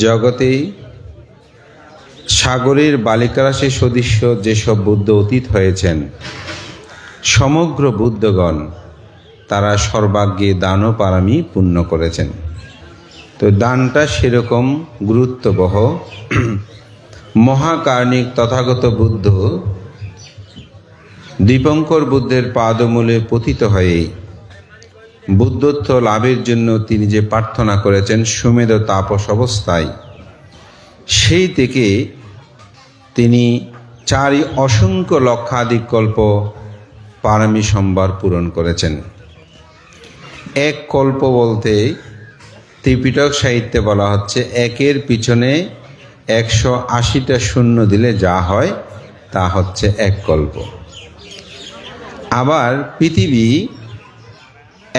জগতে সাগরের বালিকারাশি সদৃশ্য যেসব বুদ্ধ অতীত হয়েছেন, সমগ্র বুদ্ধগণ তারা সর্বাগ্যে দান ও পারামি পূর্ণ করেছেন। তো দানটা সেরকম গুরুত্ববহ। মহাকার্ণিক তথাগত বুদ্ধ দীপঙ্কর বুদ্ধের পাদমূলে পতিত হয়ে বুদ্ধত্ব লাভের জন্য তিনি যে প্রার্থনা করেছেন সুমেধ তাপস অবস্থায়, সেই থেকে তিনি চারি অসংখ্য লক্ষাধিক কল্প পারমী সম্ভার পূরণ করেছেন। এক কল্প বলতে ত্রিপিটক সাহিত্যে বলা হচ্ছে একের পিছনে 180টা শূন্য দিলে যা হয় তা হচ্ছে এক কল্প। আবার পৃথিবী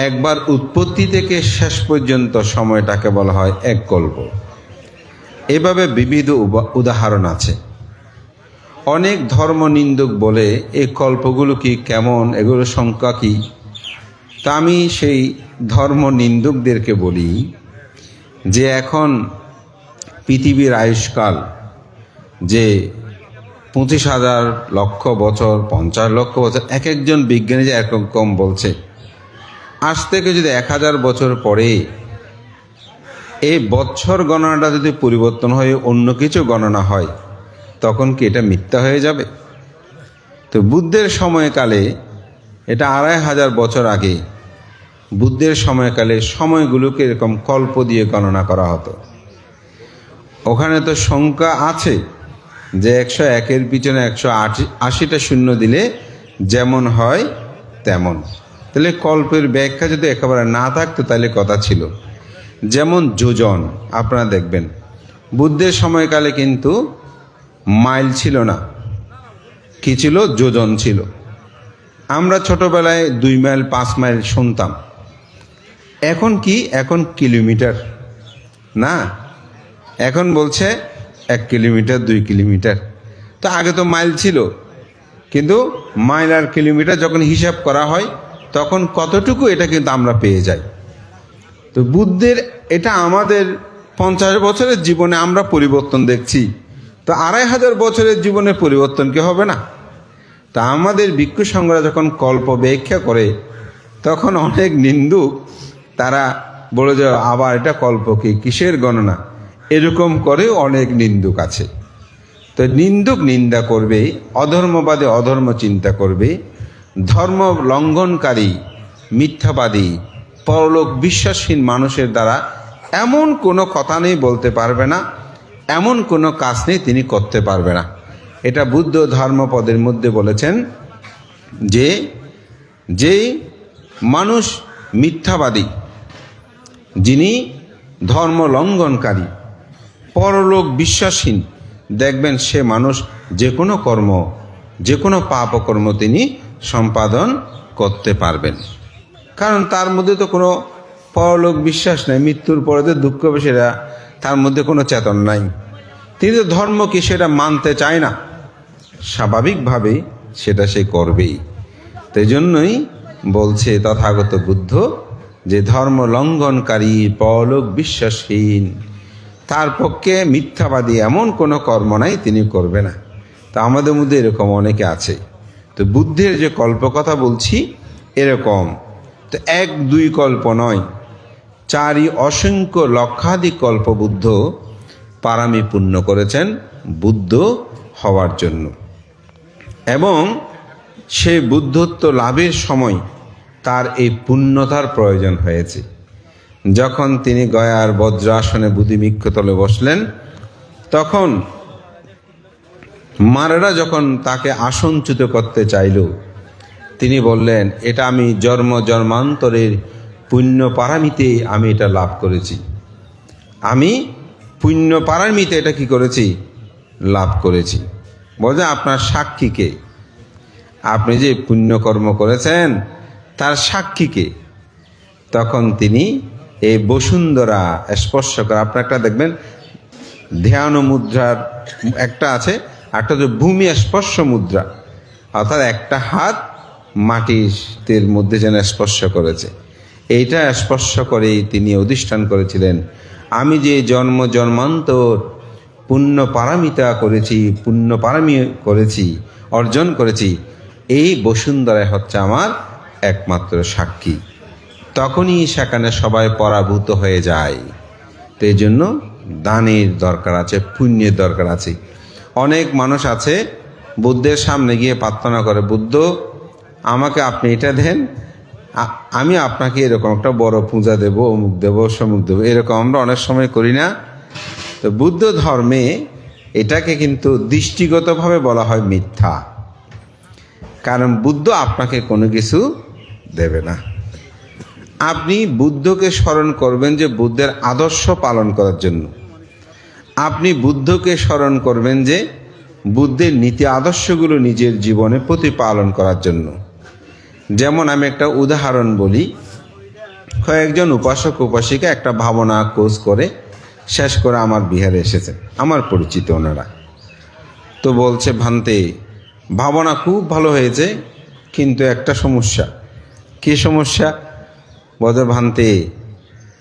একবার উৎপত্তি থেকে শেষ পর্যন্ত সময়টাকে বলা হয় এক কল্প। এভাবে বিবিধ উদাহরণ আছে। অনেক ধর্ম নিন্দুক বলে এই কল্পগুলো কি কেমন, এগুলোর সংখ্যা কি? তা আমি সেই ধর্ম নিন্দুকদেরকে বলি যে এখন পৃথিবীর আয়ুষ্কাল যে 25,000 লক্ষ বছর, 50 লক্ষ বছর, এক একজন বিজ্ঞানী যে এরকম বলছে। আজ থেকে যদি 1000 বছর পরে এই বছর গণনাটা যদি পরিবর্তন হয়ে অন্য কিছু গণনা হয়, তখন কি এটা মিথ্যা হয়ে যাবে? তো বুদ্ধের সময়কালে, এটা 2500 বছর আগে বুদ্ধের সময়কালে সময়গুলোকে এরকম কল্প দিয়ে গণনা করা হতো। ওখানে তো সংখ্যা আছে যে 101-এর পিছনে 180টা শূন্য দিলে যেমন হয় তেমন। তাহলে কল্পের ব্যাখ্যা যদি একেবারে না থাকতো তাহলে কথা ছিল। যেমন যোজন, আপনারা দেখবেন বুদ্ধের সময়কালে কিন্তু মাইল ছিল না, কি ছিল? যোজন ছিল। আমরা ছোটবেলায় 2 মাইল 5 মাইল শুনতাম। এখন কি? এখন কিলোমিটার না, এখন বলছে 1 কিলোমিটার 2 কিলোমিটার। তো আগে তো মাইল ছিল, কিন্তু মাইল আর কিলোমিটার যখন হিসাব করা হয় তখন কতটুকু এটা কিন্তু আমরা পেয়ে যাই। তো বুদ্ধের এটা আমাদের 50 বছরের জীবনে আমরা পরিবর্তন দেখছি, তো 2500 বছরের জীবনে পরিবর্তন কি হবে না? তা আমাদের ভিক্ষু সংঘরা যখন কল্প ব্যাখ্যা করে তখন অনেক নিন্দুক তারা বলে যে আবার এটা কল্প কি, কিসের গণনা, এরকম করে অনেক নিন্দুক আছে। তো নিন্দুক নিন্দা করবে, অধর্মবাদী অধর্ম চিন্তা করবে, ধর্ম লঙ্ঘনকারী মিথ্যাবাদী পরলোক বিশ্বাসহীন মানুষের দ্বারা এমন কোনো কথা নেই বলতে পারবে না, এমন কোনো কাজ নেই তিনি করতে পারবে না। এটা বুদ্ধ ধর্মপদের মধ্যে বলেছেন যে যেই মানুষ মিথ্যাবাদী, যিনি ধর্ম লঙ্ঘনকারী, পরলোক বিশ্বাসহীন, দেখবেন সে মানুষ যে কোনো কর্ম, যে কোনো পাপকর্ম তিনি সম্পাদন করতে পারবেন। কারণ তার মধ্যে তো কোনো পরলোক বিশ্বাস নেই, মৃত্যুর পরে তো দুঃখ হবে, সেটা তার মধ্যে কোনো চেতন নাই। তিনি তো ধর্ম কি সেটা মানতে চায় না, স্বাভাবিকভাবেই সেটা সে করবেই। তাই জন্যই বলছে তথাগত বুদ্ধ যে ধর্ম লঙ্ঘনকারী পরলোক বিশ্বাসহীন, তার পক্ষে মিথ্যাবাদী এমন কোনো কর্ম নাই তিনি করবে না। তা আমাদের মধ্যে এরকম অনেকে আছে। তো বুদ্ধের যে কল্প কথা বলছি এরকম তো 1-2 কল্প নয়, 4 অসংখ্য লক্ষাধিক কল্প বুদ্ধ পারামি পূর্ণ করেছেন বুদ্ধ হওয়ার জন্য। এবং সেই বুদ্ধত্ব লাভের সময় তার এই পুণ্যতার প্রয়োজন হয়েছে। যখন তিনি গয়ার বজ্রাসনে বুদ্ধিমিক্ষতলে বসলেন, তখন মারেরা যখন তাকে আসনচ্যুত করতে চাইল, তিনি বললেন এটা আমি জন্ম জন্মান্তরের পুণ্য পারামিতে আমি এটা লাভ করেছি, আমি পুণ্য পারামিতে এটা কি করেছি? লাভ করেছি। বলছে আপনার সাক্ষীকে, আপনি যে পুণ্যকর্ম করেছেন তার সাক্ষীকে। তখন তিনি এই বসুন্ধরা স্পর্শ করে, আপনার একটা দেখবেন ধ্যান মুদ্রার একটা আছে, একটা হচ্ছে ভূমি স্পর্শ মুদ্রা, অর্থাৎ একটা হাত মাটির মধ্যে যেন স্পর্শ করেছে। এইটা স্পর্শ করেই তিনি অধিষ্ঠান করেছিলেন আমি যে জন্ম জন্মান্তর পুণ্য পারামিতা করেছি, পুণ্য পারামি করেছি, অর্জন করেছি, এই বসুন্ধরায় হচ্ছে আমার একমাত্র সাক্ষী। তখনই সেখানে সবাই পরাভূত হয়ে যায়। তো এই জন্য দানের দরকার আছে, পুণ্যের দরকার আছে। অনেক মানুষ আছে বুদ্ধের সামনে গিয়ে প্রার্থনা করে, বুদ্ধ আমাকে আপনি এটা দেন, আমি আপনাকে এরকম একটা বড় পূজা দেব, অমুক দেব, সমুক দেব। এরকম আমরা অনেক সময় করি না? তো বুদ্ধ ধর্মে এটাকে কিন্তু দৃষ্টিগতভাবে বলা হয় মিথ্যা। কারণ বুদ্ধ আপনাকে কোনো কিছু দেবে না। আপনি বুদ্ধকে স্মরণ করবেন যে বুদ্ধের আদর্শ পালন করার জন্য। আপনি বুদ্ধকে স্মরণ করবেন যে বুদ্ধের নীতি আদর্শগুলো নিজের জীবনে প্রতিপালন করার জন্য। যেমন আমি একটা উদাহরণ বলি, কয়েকজন উপাসক উপাসিকা একটা ভাবনা কোর্স করে শেষ করে আমার বিহারে এসেছে, আমার পরিচিত ওনারা। তো বলছে, ভান্তে ভাবনা খুব ভালো হয়েছে, কিন্তু একটা সমস্যা। কি সমস্যা? বলে, ভান্তে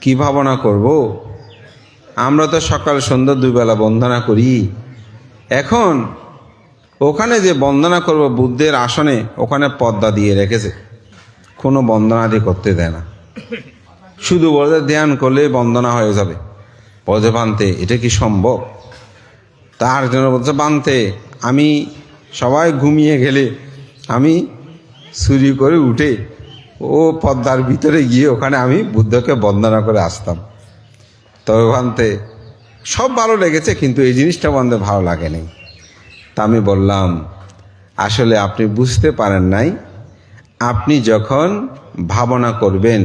কি ভাবনা করব? আমরা তো সকাল সন্ধ্যা দুবেলা বন্দনা করি। এখন ওখানে যে বন্দনা করব বুদ্ধের আসনে, ওখানে পর্দা দিয়ে রেখেছে, কোনো বন্দনাদি করতে দেয় না। শুধু বলে ধ্যান করলে বন্দনা হয়ে যাবে। বলছে, ভান্তে এটা কি সম্ভব? তার জন্য বলছে, ভান্তে আমি সবাই ঘুমিয়ে গেলে আমি চুরি করে উঠে ও পর্দার ভিতরে গিয়ে ওখানে আমি বুদ্ধকে বন্দনা করে আসতাম। তবে ভান্তে সব ভালো লেগেছে, কিন্তু এই জিনিসটা বন্ধে ভালো লাগেনি। তা আমি বললাম, আসলে আপনি বুঝতে পারেন নাই, আপনি যখন ভাবনা করবেন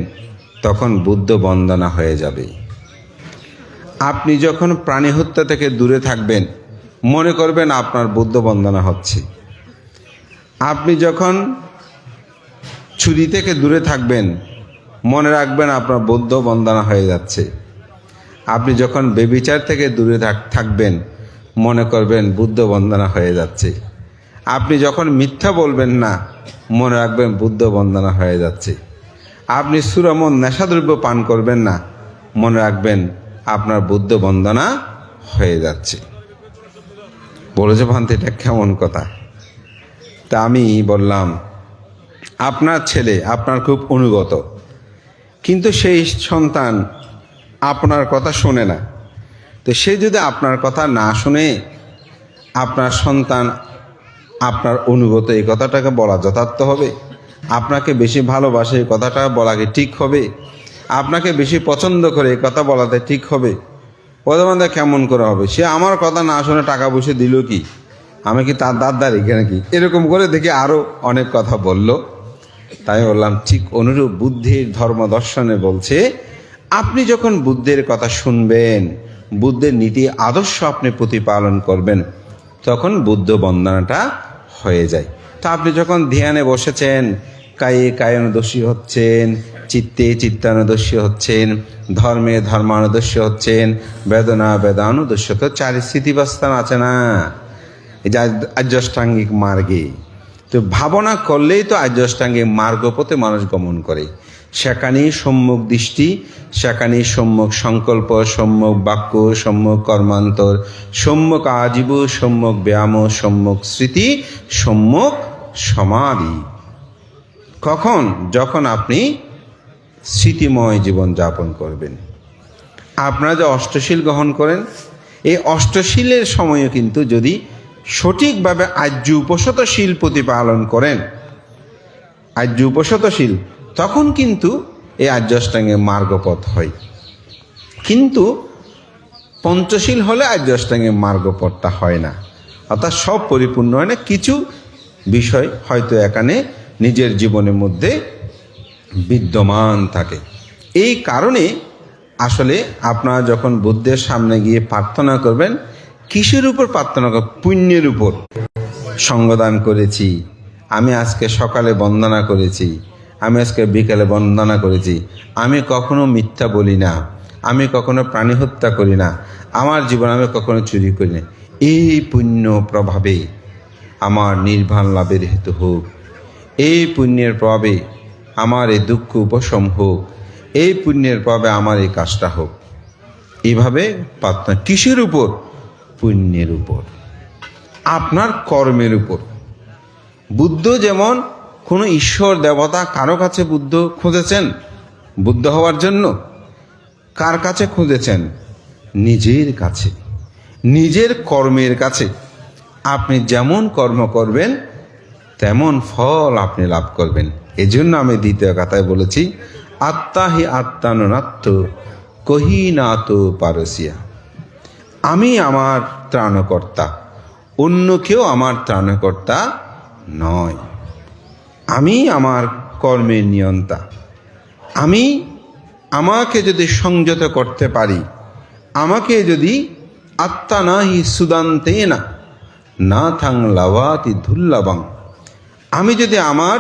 তখন বুদ্ধ বন্দনা হয়ে যাবে। আপনি যখন প্রাণী হত্যা থেকে দূরে থাকবেন, মনে করবেন আপনার বুদ্ধ বন্দনা হচ্ছে। আপনি যখন চুরি থেকে দূরে থাকবেন, মনে রাখবেন আপনার বুদ্ধ বন্দনা হয়ে যাচ্ছে। আপনি যখন বেবিচার থেকে দূরে থাকবেন, মনে করবেন বুদ্ধ বন্দনা হয়ে যাচ্ছে। আপনি যখন মিথ্যা বলবেন না, মনে রাখবেন বুদ্ধ বন্দনা হয়ে যাচ্ছে। আপনি সুরামন নেশাদ্রব্য পান করবেন না, মনে রাখবেন আপনার বুদ্ধ বন্দনা হয়ে যাচ্ছে। বলেছে, ভান্তে এটা কেমন কথা? তা আমি বললাম, আপনার ছেলে আপনার খুব অনুগত, কিন্তু সেই সন্তান আপনার কথা শোনে না। তো সে যদি আপনার কথা না শুনে, আপনার সন্তান আপনার অনুগত, এই কথাটাকে বলা যথার্থ হবে? আপনাকে বেশি ভালোবাসে, এই কথাটা বলা কি ঠিক হবে? আপনাকে বেশি পছন্দ করে, এই কথা বলাতে ঠিক হবে? প্রধানমন্ত্রী কেমন করে হবে? সে আমার কথা না শুনে টাকা পয়সা দিল কি? আমি কি তার দাদা রেখে নাকি? এরকম করে দেখি আরও অনেক কথা বলল। তাই বললাম, ঠিক অনুরূপ বুদ্ধির ধর্ম দর্শনে বলছে, আপনি যখন বুদ্ধের কথা শুনবেন, বুদ্ধের নীতি আদর্শ আপনি প্রতিপালন করবেন, তখন বুদ্ধ বন্দনাটা হয়ে যায়। তা আপনি যখন ধ্যানে বসেছেন, কায়ে কায়ানুদর্শী হচ্ছেন, চিত্তে চিত্তানুদর্শী হচ্ছেন, ধর্মে ধর্মানুদর্শী হচ্ছেন, বেদনা বেদানুদর্শী। তো 4 স্থিতিবাস্থান আছে না, এই যে আর্যাষ্টাঙ্গিক মার্গে। তো ভাবনা করলেই তো আর্যাষ্টাঙ্গিক মার্গ পথে মানুষ গমন করে। সেখানেই সম্যক দৃষ্টি, সেখানেই সম্যক সংকল্প, সম্যক বাক্য, সম্যক কর্মান্তর, সম্যক আজীব, সম্যক ব্যায়াম, সম্যক স্মৃতি, সম্যক সমাধি। কখন? যখন আপনি স্মৃতিময় জীবন যাপন করবেন। আপনারা যে অষ্টশীল গ্রহণ করেন, এই অষ্টশীলের সময়ও কিন্তু যদি সঠিকভাবে আর্য উপশতশীল প্রতিপালন করেন, আর্য উপশতশীল, তখন কিন্তু এই আর্যাষ্টাঙ্গের মার্গপথ হয়। কিন্তু পঞ্চশীল হলে আর্যাষ্টাঙ্গের মার্গপথটা হয় না, অর্থাৎ সব পরিপূর্ণ হয় না। কিছু বিষয় হয়তো এখানে নিজের জীবনের মধ্যে বিদ্যমান থাকে। এই কারণে আসলে আপনারা যখন বুদ্ধের সামনে গিয়ে প্রার্থনা করবেন, কিসের উপর প্রার্থনা করবেন? পুণ্যের উপর। সঙ্গদান করেছি, আমি আজকে সকালে বন্দনা করেছি, আমি আজকে বিকেলে বন্দনা করেছি, আমি কখনো মিথ্যা বলি না, আমি কখনো প্রাণী হত্যা করি না, আমার জীবনে আমি কখনো চুরি করি না। এই পুণ্য প্রভাবে আমার নির্বাণ লাভের হেতু হোক, এই পুণ্যের প্রভাবে আমার এই দুঃখ উপশম হোক, এই পুণ্যের প্রভাবে আমার এই কাজটা হোক। এভাবে প্রার্থনা কিসের উপর? পুণ্যের উপর, আপনার কর্মের উপর। বুদ্ধ যেমন কোনো ঈশ্বর দেবতা কারো কাছে বুদ্ধ খুঁজেছেন বুদ্ধ হওয়ার জন্য? কার কাছে খুঁজেছেন? নিজের কাছে, নিজের কর্মের কাছে। আপনি যেমন কর্ম করবেন তেমন ফল আপনি লাভ করবেন। এজন্য আমি দ্বিতীয় কথায় বলেছি, আত্মা হি আত্মানুনাত্ম কহিনাত পারসিয়া। আমি আমার ত্রাণকর্তা, অন্য কেউ আমার ত্রাণকর্তা নয়। আমি আমার কর্মের নিয়ন্তা। আমি আমাকে যদি সংযত করতে পারি, আমাকে যদি আত্মা না হি সুদান্তে না থাং লাভাতি ধুল্লাবাং, আমি যদি আমার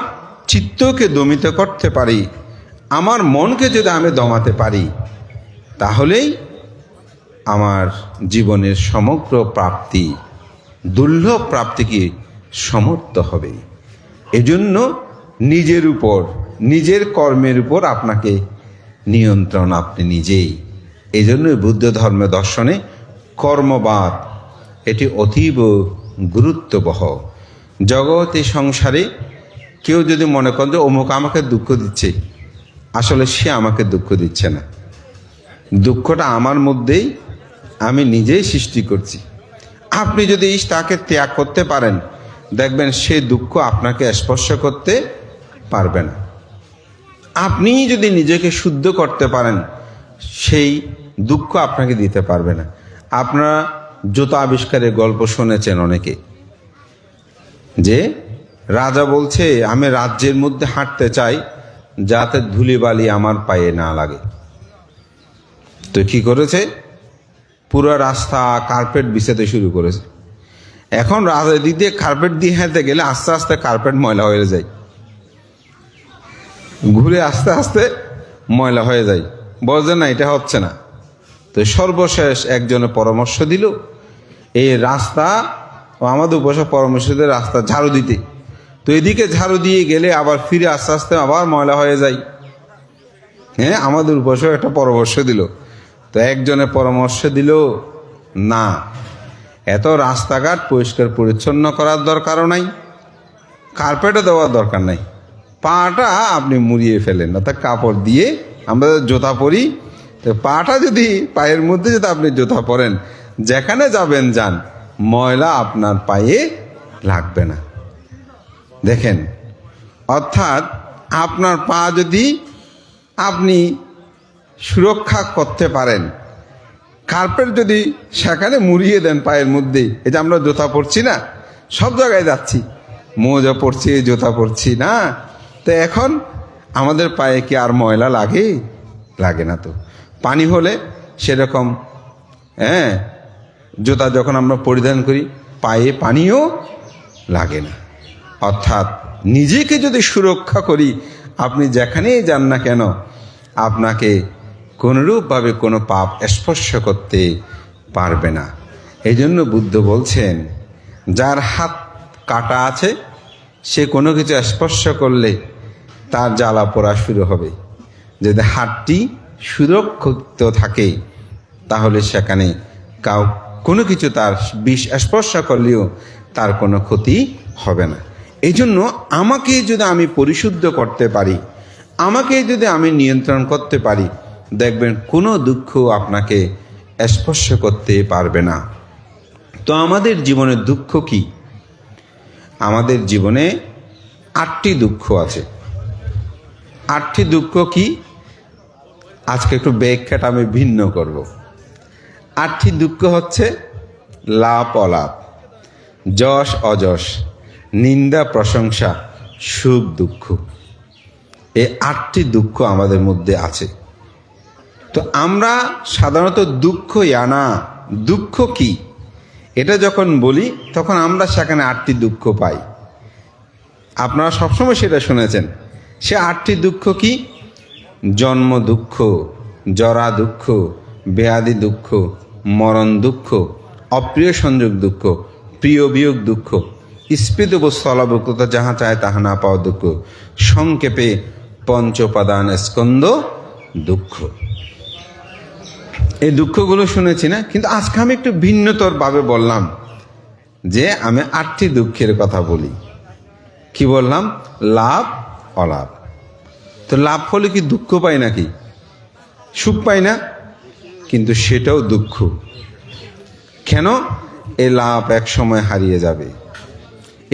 চিত্তকে দমিত করতে পারি, আমার মনকে যদি আমি দমাতে পারি, তাহলেই আমার জীবনের সমগ্র প্রাপ্তি, দুর্লভ প্রাপ্তিকে সমর্থ হবে। এজন্য নিজের উপর, নিজের কর্মের উপর আপনাকে নিয়ন্ত্রণ আপনি নিজেই। এই জন্যই বুদ্ধ ধর্ম দর্শনে কর্মবাদ এটি অতীব গুরুত্ববহ। জগতে সংসারে কেউ যদি মনে করেন যে অমুক আমাকে দুঃখ দিচ্ছে, আসলে সে আমাকে দুঃখ দিচ্ছে না, দুঃখটা আমার মধ্যেই আমি নিজেই সৃষ্টি করছি। আপনি যদি তাকে ত্যাগ করতে পারেন, দেখবেন সে দুঃখ আপনাকে স্পর্শ করতে পারবে না। আপনি যদি নিজেকে শুদ্ধ করতে পারেন, সেই দুঃখ আপনাকে দিতে পারবে না। আপনারা জুতা আবিষ্কারের গল্প শুনেছেন অনেকে, যে রাজা বলছে আমি রাজ্যের মধ্যে হাঁটতে চাই যাতে ধুলিবালি আমার পায়ে না লাগে। তো কি করেছে? পুরো রাস্তা কার্পেট বিছাতে শুরু করেছে। এখন রাজা দিক দিয়ে কার্পেট দিয়ে হেঁটে গেলে আস্তে আস্তে কার্পেট ময়লা হয়ে যায়, ঘুরে আস্তে আস্তে ময়লা হয়ে যায়। বলছে না, এটা হচ্ছে না। তো সর্বশেষ একজনে পরামর্শ দিল, এই রাস্তা আমাদের উপসা পরামর্শদের রাস্তা ঝাড়ু দিতে। তো এদিকে ঝাড়ু দিয়ে গেলে আবার ফিরে আস্তে আস্তে আবার ময়লা হয়ে যায়। হ্যাঁ, আমাদের উপসা একটা পরামর্শ দিল। তো একজনে পরামর্শ দিল, না, এত রাস্তাঘাট পরিষ্কার পরিচ্ছন্ন করার দরকারও নাই, কার্পেটও দেওয়ার দরকার নাই, পাটা আপনি মুড়িয়ে ফেলেন, অর্থাৎ কাপড় দিয়ে আমরা জুতা পরি, তো পাটা যদি পায়ের মধ্যে যদি আপনি জুতা পরেন, যেখানে যাবেন যান, ময়লা আপনার পায়ে লাগবে না। দেখেন, অর্থাৎ আপনার পা যদি আপনি সুরক্ষা করতে পারেন, কার্পেট যদি সেখানে মুড়িয়ে দেন পায়ের মধ্যে, এই যে আমরা জুতা পরছি না, সব জায়গায় যাচ্ছি, মোজা পরছি, জুতা পরছি না, তো এখন আমাদের পায়ে কি আর ময়লা লাগে? লাগে না। তো পানি হলে সেরকম, হ্যাঁ, জুতা যখন আমরা পরিধান করি পায়ে পানিও লাগে না। অর্থাৎ নিজেকে যদি সুরক্ষা করি, আপনি যেখানেই যান না কেন, আপনাকে কোনরূপভাবে কোনো পাপ স্পর্শ করতে পারবে না। এই জন্য বুদ্ধ বলছেন, যার হাত কাটা আছে সে কোনো কিছু স্পর্শ করলে তার জ্বালা পোড়া শুরু হবে। যদি হাতটি সুরক্ষিত থাকে, তাহলে সেখানে কোনো কিছু তার বিষ স্পর্শ করলেও তার কোনো ক্ষতি হবে না। এই জন্য আমাকে যদি আমি পরিশুদ্ধ করতে পারি, আমাকে যদি আমি নিয়ন্ত্রণ করতে পারি, দেখবেন কোনো দুঃখ আপনাকে স্পর্শ করতে পারবে না। তো আমাদের জীবনের দুঃখ কি? আমাদের জীবনে 8টি দুঃখ আছে। 8টি দুঃখ কি? আজকে একটু ব্যাখ্যাটা আমি ভিন্ন করব। 8টি দুঃখ হচ্ছে লাভ অলাভ, যশ অযশ, নিন্দা প্রশংসা, সুখ দুঃখ। এই 8টি দুঃখ আমাদের মধ্যে আছে। তো আমরা সাধারণত দুঃখ জানা, দুঃখ কি এটা যখন বলি, তখন আমরা সেখানে 8টি দুঃখ পাই। আপনারা সবসময় সেটা শুনেছেন। সে 8টি দুঃখ কি? জন্ম দুঃখ, জরা দুঃখ, ব্যাধি দুঃখ, মরণ দুঃখ, অপ্রিয় সংযোগ দুঃখ, প্রিয় বিয়োগ দুঃখ, স্ফীত স্থলাবক্তা, যাহা চায় তাহা না পাওয়া দুঃখ, সংক্ষেপে পঞ্চপাদান স্কন্দ দুঃখ। এই দুঃখগুলো শুনেছি না, কিন্তু আজকে আমি একটু ভিন্নতর ভাবে বললাম যে আমি 8টি দুঃখের কথা বলি। কি বললাম? লাভ, অলাভ। তো লাভ হলে কি দুঃখ পাই নাকি? সুখ পাই না, কিন্তু সেটাও দুঃখ। কেন? এই লাভ এক সময় হারিয়ে যাবে,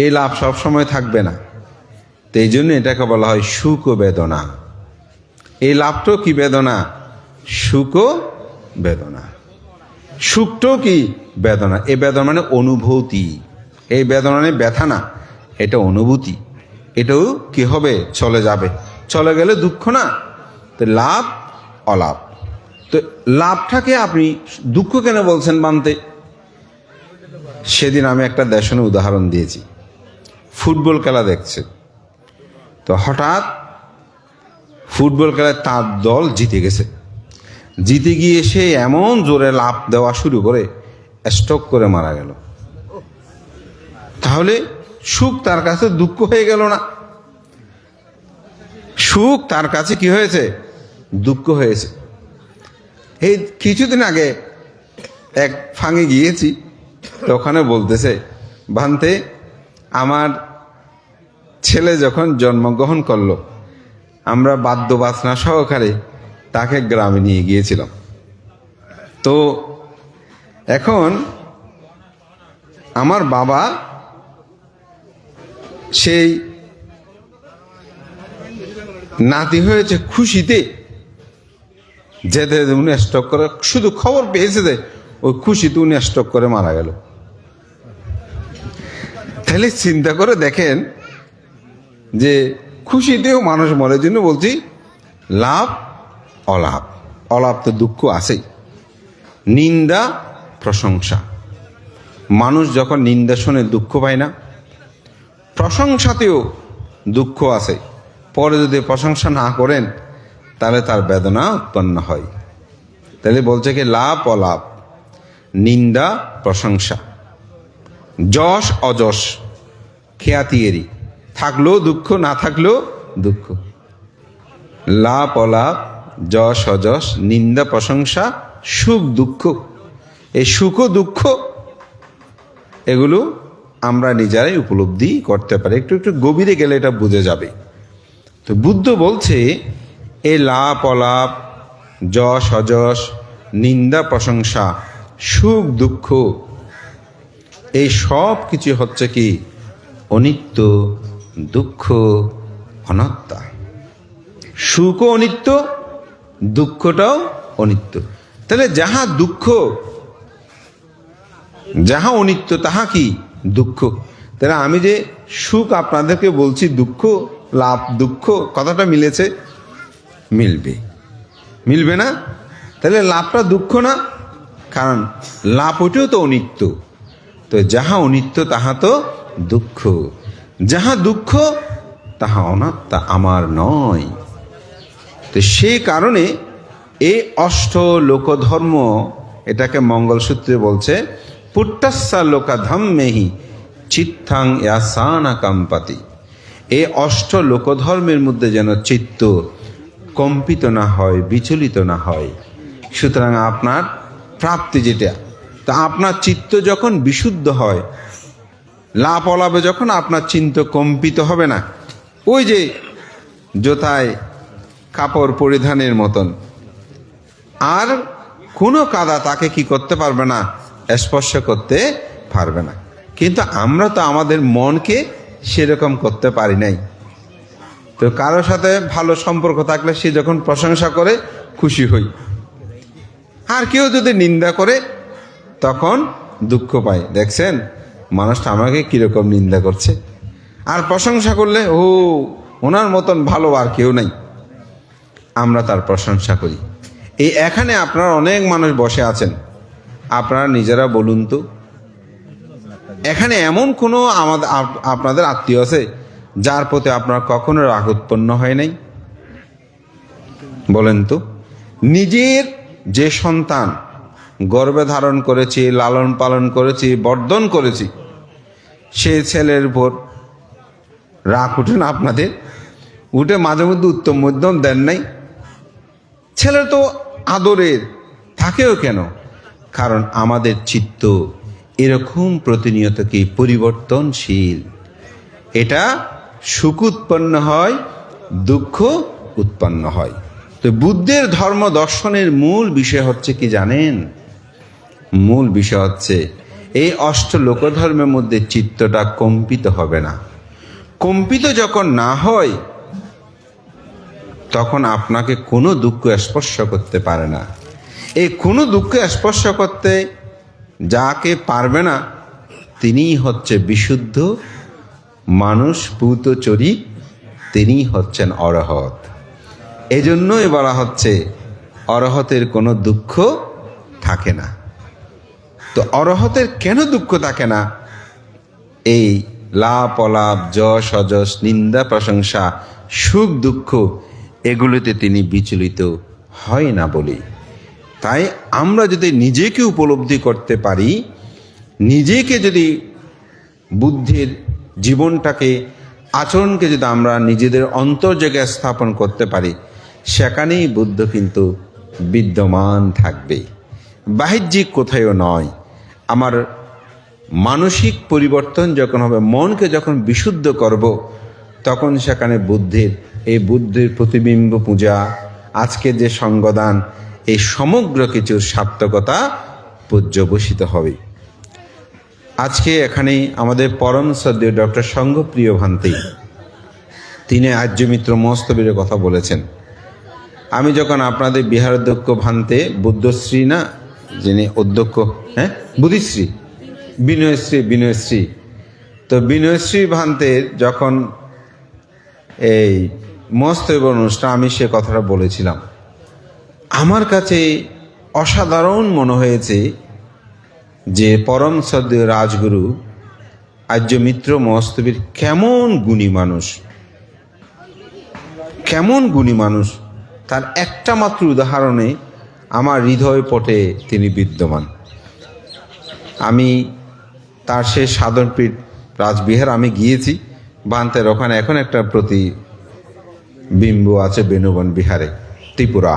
এই লাভ সব সময় থাকবে না। তো এই জন্য এটাকে বলা হয় সুখ ও বেদনা। এই লাভটাও কি বেদনা, সুখ ও বেদনা। সুখটাও কি বেদনা। এই বেদনা মানে অনুভূতি, এই বেদনা মানে ব্যথা না, এটা অনুভূতি। এটাও কি হবে? চলে যাবে। চলে গেলে দুঃখ না। তো লাভ, অলাভ। তো লাভটাকে আপনি দুঃখ কেন বলছেন মানতে? সেদিন আমি একটা দেশনের উদাহরণ দিয়েছি। ফুটবল খেলা দেখছে, তো হঠাৎ ফুটবল খেলায় তার দল জিতে গেছে। জিতে গিয়ে সে এমন জোরে লাফ দেওয়া শুরু করে স্ট্রোক করে মারা গেল। তাহলে সুখ তার কাছে দুঃখ হয়ে গেল না? সুখ তার কাছে কি হয়েছে? দুঃখ হয়েছে। এই কিছুদিন আগে এক ফাঁকে গিয়েছি, তো ওখানে বলতেছে, ভান্তে আমার ছেলে যখন জন্মগ্রহণ করলো, আমরা বাদ্য বাজনা সহকারে তাকে গ্রামে নিয়ে গিয়েছিলাম। তো এখন আমার বাবা সেই নাতি হয়েছে খুশিতে যেতে উনি স্ট্রোক করে, শুধু খবর পেয়েছে যে ওই খুশিতে উনি স্ট্রোক করে মারা গেল। তাহলে চিন্তা করে দেখেন যে খুশিতেও মানুষ মরে। জন্য বলছি লাভ, অলাভ। অলাভ তো দুঃখ আছেই। নিন্দা, প্রশংসা। মানুষ যখন নিন্দা শুনে দুঃখ পায় না, প্রশংসাতেও দুঃখ আছে। পরে যদি প্রশংসা না করেন তাহলে তার বেদনা উৎপন্ন হয়। তাহলে বলছে কি লাভ, অলাভ, নিন্দা, প্রশংসা, যশ, অযশ, খ্যাতিয়েরই, থাকলেও দুঃখ, না থাকলেও দুঃখ। লাভ, অলাভ, যশ, অযশ, নিন্দা, প্রশংসা, সুখ, দুঃখ। এই সুখ ও দুঃখ এগুলো আমরা নিজেরাই উপলব্ধি করতে পারি। একটু একটু গভীরে গেলে এটা বুঝে যাবে। তো বুদ্ধ বলছে এই লাভ, অলাভ, যশ, অযশ, নিন্দা, প্রশংসা, সুখ, দুঃখ, এই সব কিছু হচ্ছে কি অনিত্য, দুঃখ, অনাত্মা। সুখও অনিত্য, দুঃখটাও অনিত্য। তাহলে যাহা দুঃখ, যাহা অনিত্য তাহা কি দুঃখ। তাহলে আমি যে সুখ আপনাদেরকে বলছি দুঃখ, লাভ, দুঃখ, কথাটা মিলেছে? মিলবে, মিলবে না? তাহলে লাভটা দুঃখ না, কারণ লাভ ওইটাও তো অনিত্য। তো যাহা অনিত্য তাহা তো দুঃখ, যাহা দুঃখ তাহা অনাত্মা, আমার নয়। তো সেই কারণে এই অষ্ট লোকধর্ম, এটাকে মঙ্গলসূত্রে বলছে পুট্টাস্সা লোকাধম্মেহি চিত্তাং ইয়াসানা কাম্পাতি। এই অষ্ট লোকধর্মের মধ্যে যেন চিত্ত কম্পিত না হয়, বিচলিত না হয়। সুতরাং আপনার প্রাপ্তি যেটা, তা আপনার চিত্ত যখন বিশুদ্ধ হয়, লাভ অলাভে যখন আপনার চিত্ত কম্পিত হবে না, ওই যে জোতায় কাপড় পরিধানের মতন, আর কোনো কাদা তাকে কি করতে পারবে না, স্পর্শ করতে পারবে না। কিন্তু আমরা তো আমাদের মনকে সেরকম করতে পারি নাই। তো কারোর সাথে ভালো সম্পর্ক থাকলে সে যখন প্রশংসা করে খুশি হই, আর কেউ যদি নিন্দা করে তখন দুঃখ পায়। দেখছেন মানুষটা আমাকে কিরকম নিন্দা করছে, আর প্রশংসা করলে ও ওনার মতন ভালো আর কেউ নাই, আমরা তার প্রশংসা করি। এই এখানে আপনারা অনেক মানুষ বসে আছেন, আপনারা নিজেরা বলুন তো, এখানে এমন কোনো আমাদের আপনাদের আত্মীয় আছে যার প্রতি আপনার কখনো রাগ উৎপন্ন হয় নাই? বলেন তো। নিজের যে সন্তান গর্ভে ধারণ করেছি, লালন পালন করেছি, বর্ধন করেছি, সে ছেলের উপর রাগ উঠে না আপনাদের? উঠে মাঝে মধ্যে উত্তম মধ্যম দেন নাই? ছেলে তো আদরের, থাকেও কেন? কারণ আমাদের চিত্ত এরকম প্রতিনিয়ত কি পরিবর্তনশীল। এটা সুখ উৎপন্ন হয়, দুঃখ উৎপন্ন হয়। তো বুদ্ধের ধর্ম দর্শনের মূল বিষয় হচ্ছে কি জানেন? মূল বিষয় হচ্ছে এই অষ্ট লোকধর্মের মধ্যে চিত্তটা কম্পিত হবে না। কম্পিত যখন না হয় তখন আপনাকে কোনো দুঃখ স্পর্শ করতে পারে না। এই কোনো দুঃখ স্পর্শ করতে যাকে পারবে না তিনিই হচ্ছে বিশুদ্ধ মানুষ, পূতচরিত, তিনিই হচ্ছেন অরহত। এজন্যই বলা হচ্ছে অরহতের কোনো দুঃখ থাকে না। তো অরহতের কেন দুঃখ থাকে না? এই লাভ অলাভ, যশ অযশ, নিন্দা প্রশংসা, সুখ দুঃখ এগুলোতে তিনি বিচলিত হয় না বলি। তাই আমরা যদি নিজেকে উপলব্ধি করতে পারি, নিজেকে যদি বুদ্ধির জীবনটাকে, আচরণকে যদি আমরা নিজেদের অন্তর্জায়গায় স্থাপন করতে পারি, সেখানেই বুদ্ধ কিন্তু বিদ্যমান থাকবে, বাহ্যিক কোথায়ও নয়। আমার মানসিক পরিবর্তন যখন হবে, মনকে যখন বিশুদ্ধ করব, তখন সেখানে বুদ্ধের প্রতিবিম্ব পূজা, আজকে যে সঙ্গদান, এই সমগ্র কিছুর সার্থকতা পর্যবসিত হবে। আজকে এখানেই আমাদের পরম শ্রদ্ধেয় ডক্টর সঙ্গপ্রিয় ভান্তে তিনি আর্যমিত্র মহস্তবীরের কথা বলেছেন। আমি যখন আপনাদের বিহার অধ্যক্ষ ভান্তে বুদ্ধশ্রী, না যিনি অধ্যক্ষ, বুদ্ধিশ্রী, বিনয়শ্রী, তো বিনয়শ্রী ভান্তের যখন এই মহস্তবীর অনুষ্ঠান, আমি সে কথাটা বলেছিলাম। আমার কাছে অসাধারণ মনে হয়েছে যে পরম শ্রদ্ধেয় রাজগুরু আর্যমিত্র মহস্তবীর কেমন গুণী মানুষ, তার একটা মাত্র উদাহরণে আমার হৃদয় পটে তিনি বিদ্যমান। আমি তার সে সাধনপীঠ রাজবিহার আমি গিয়েছি, ভান্তের ওখানে এখন একটা প্রতিবিম্ব আছে বেনুবন বিহারে, ত্রিপুরা।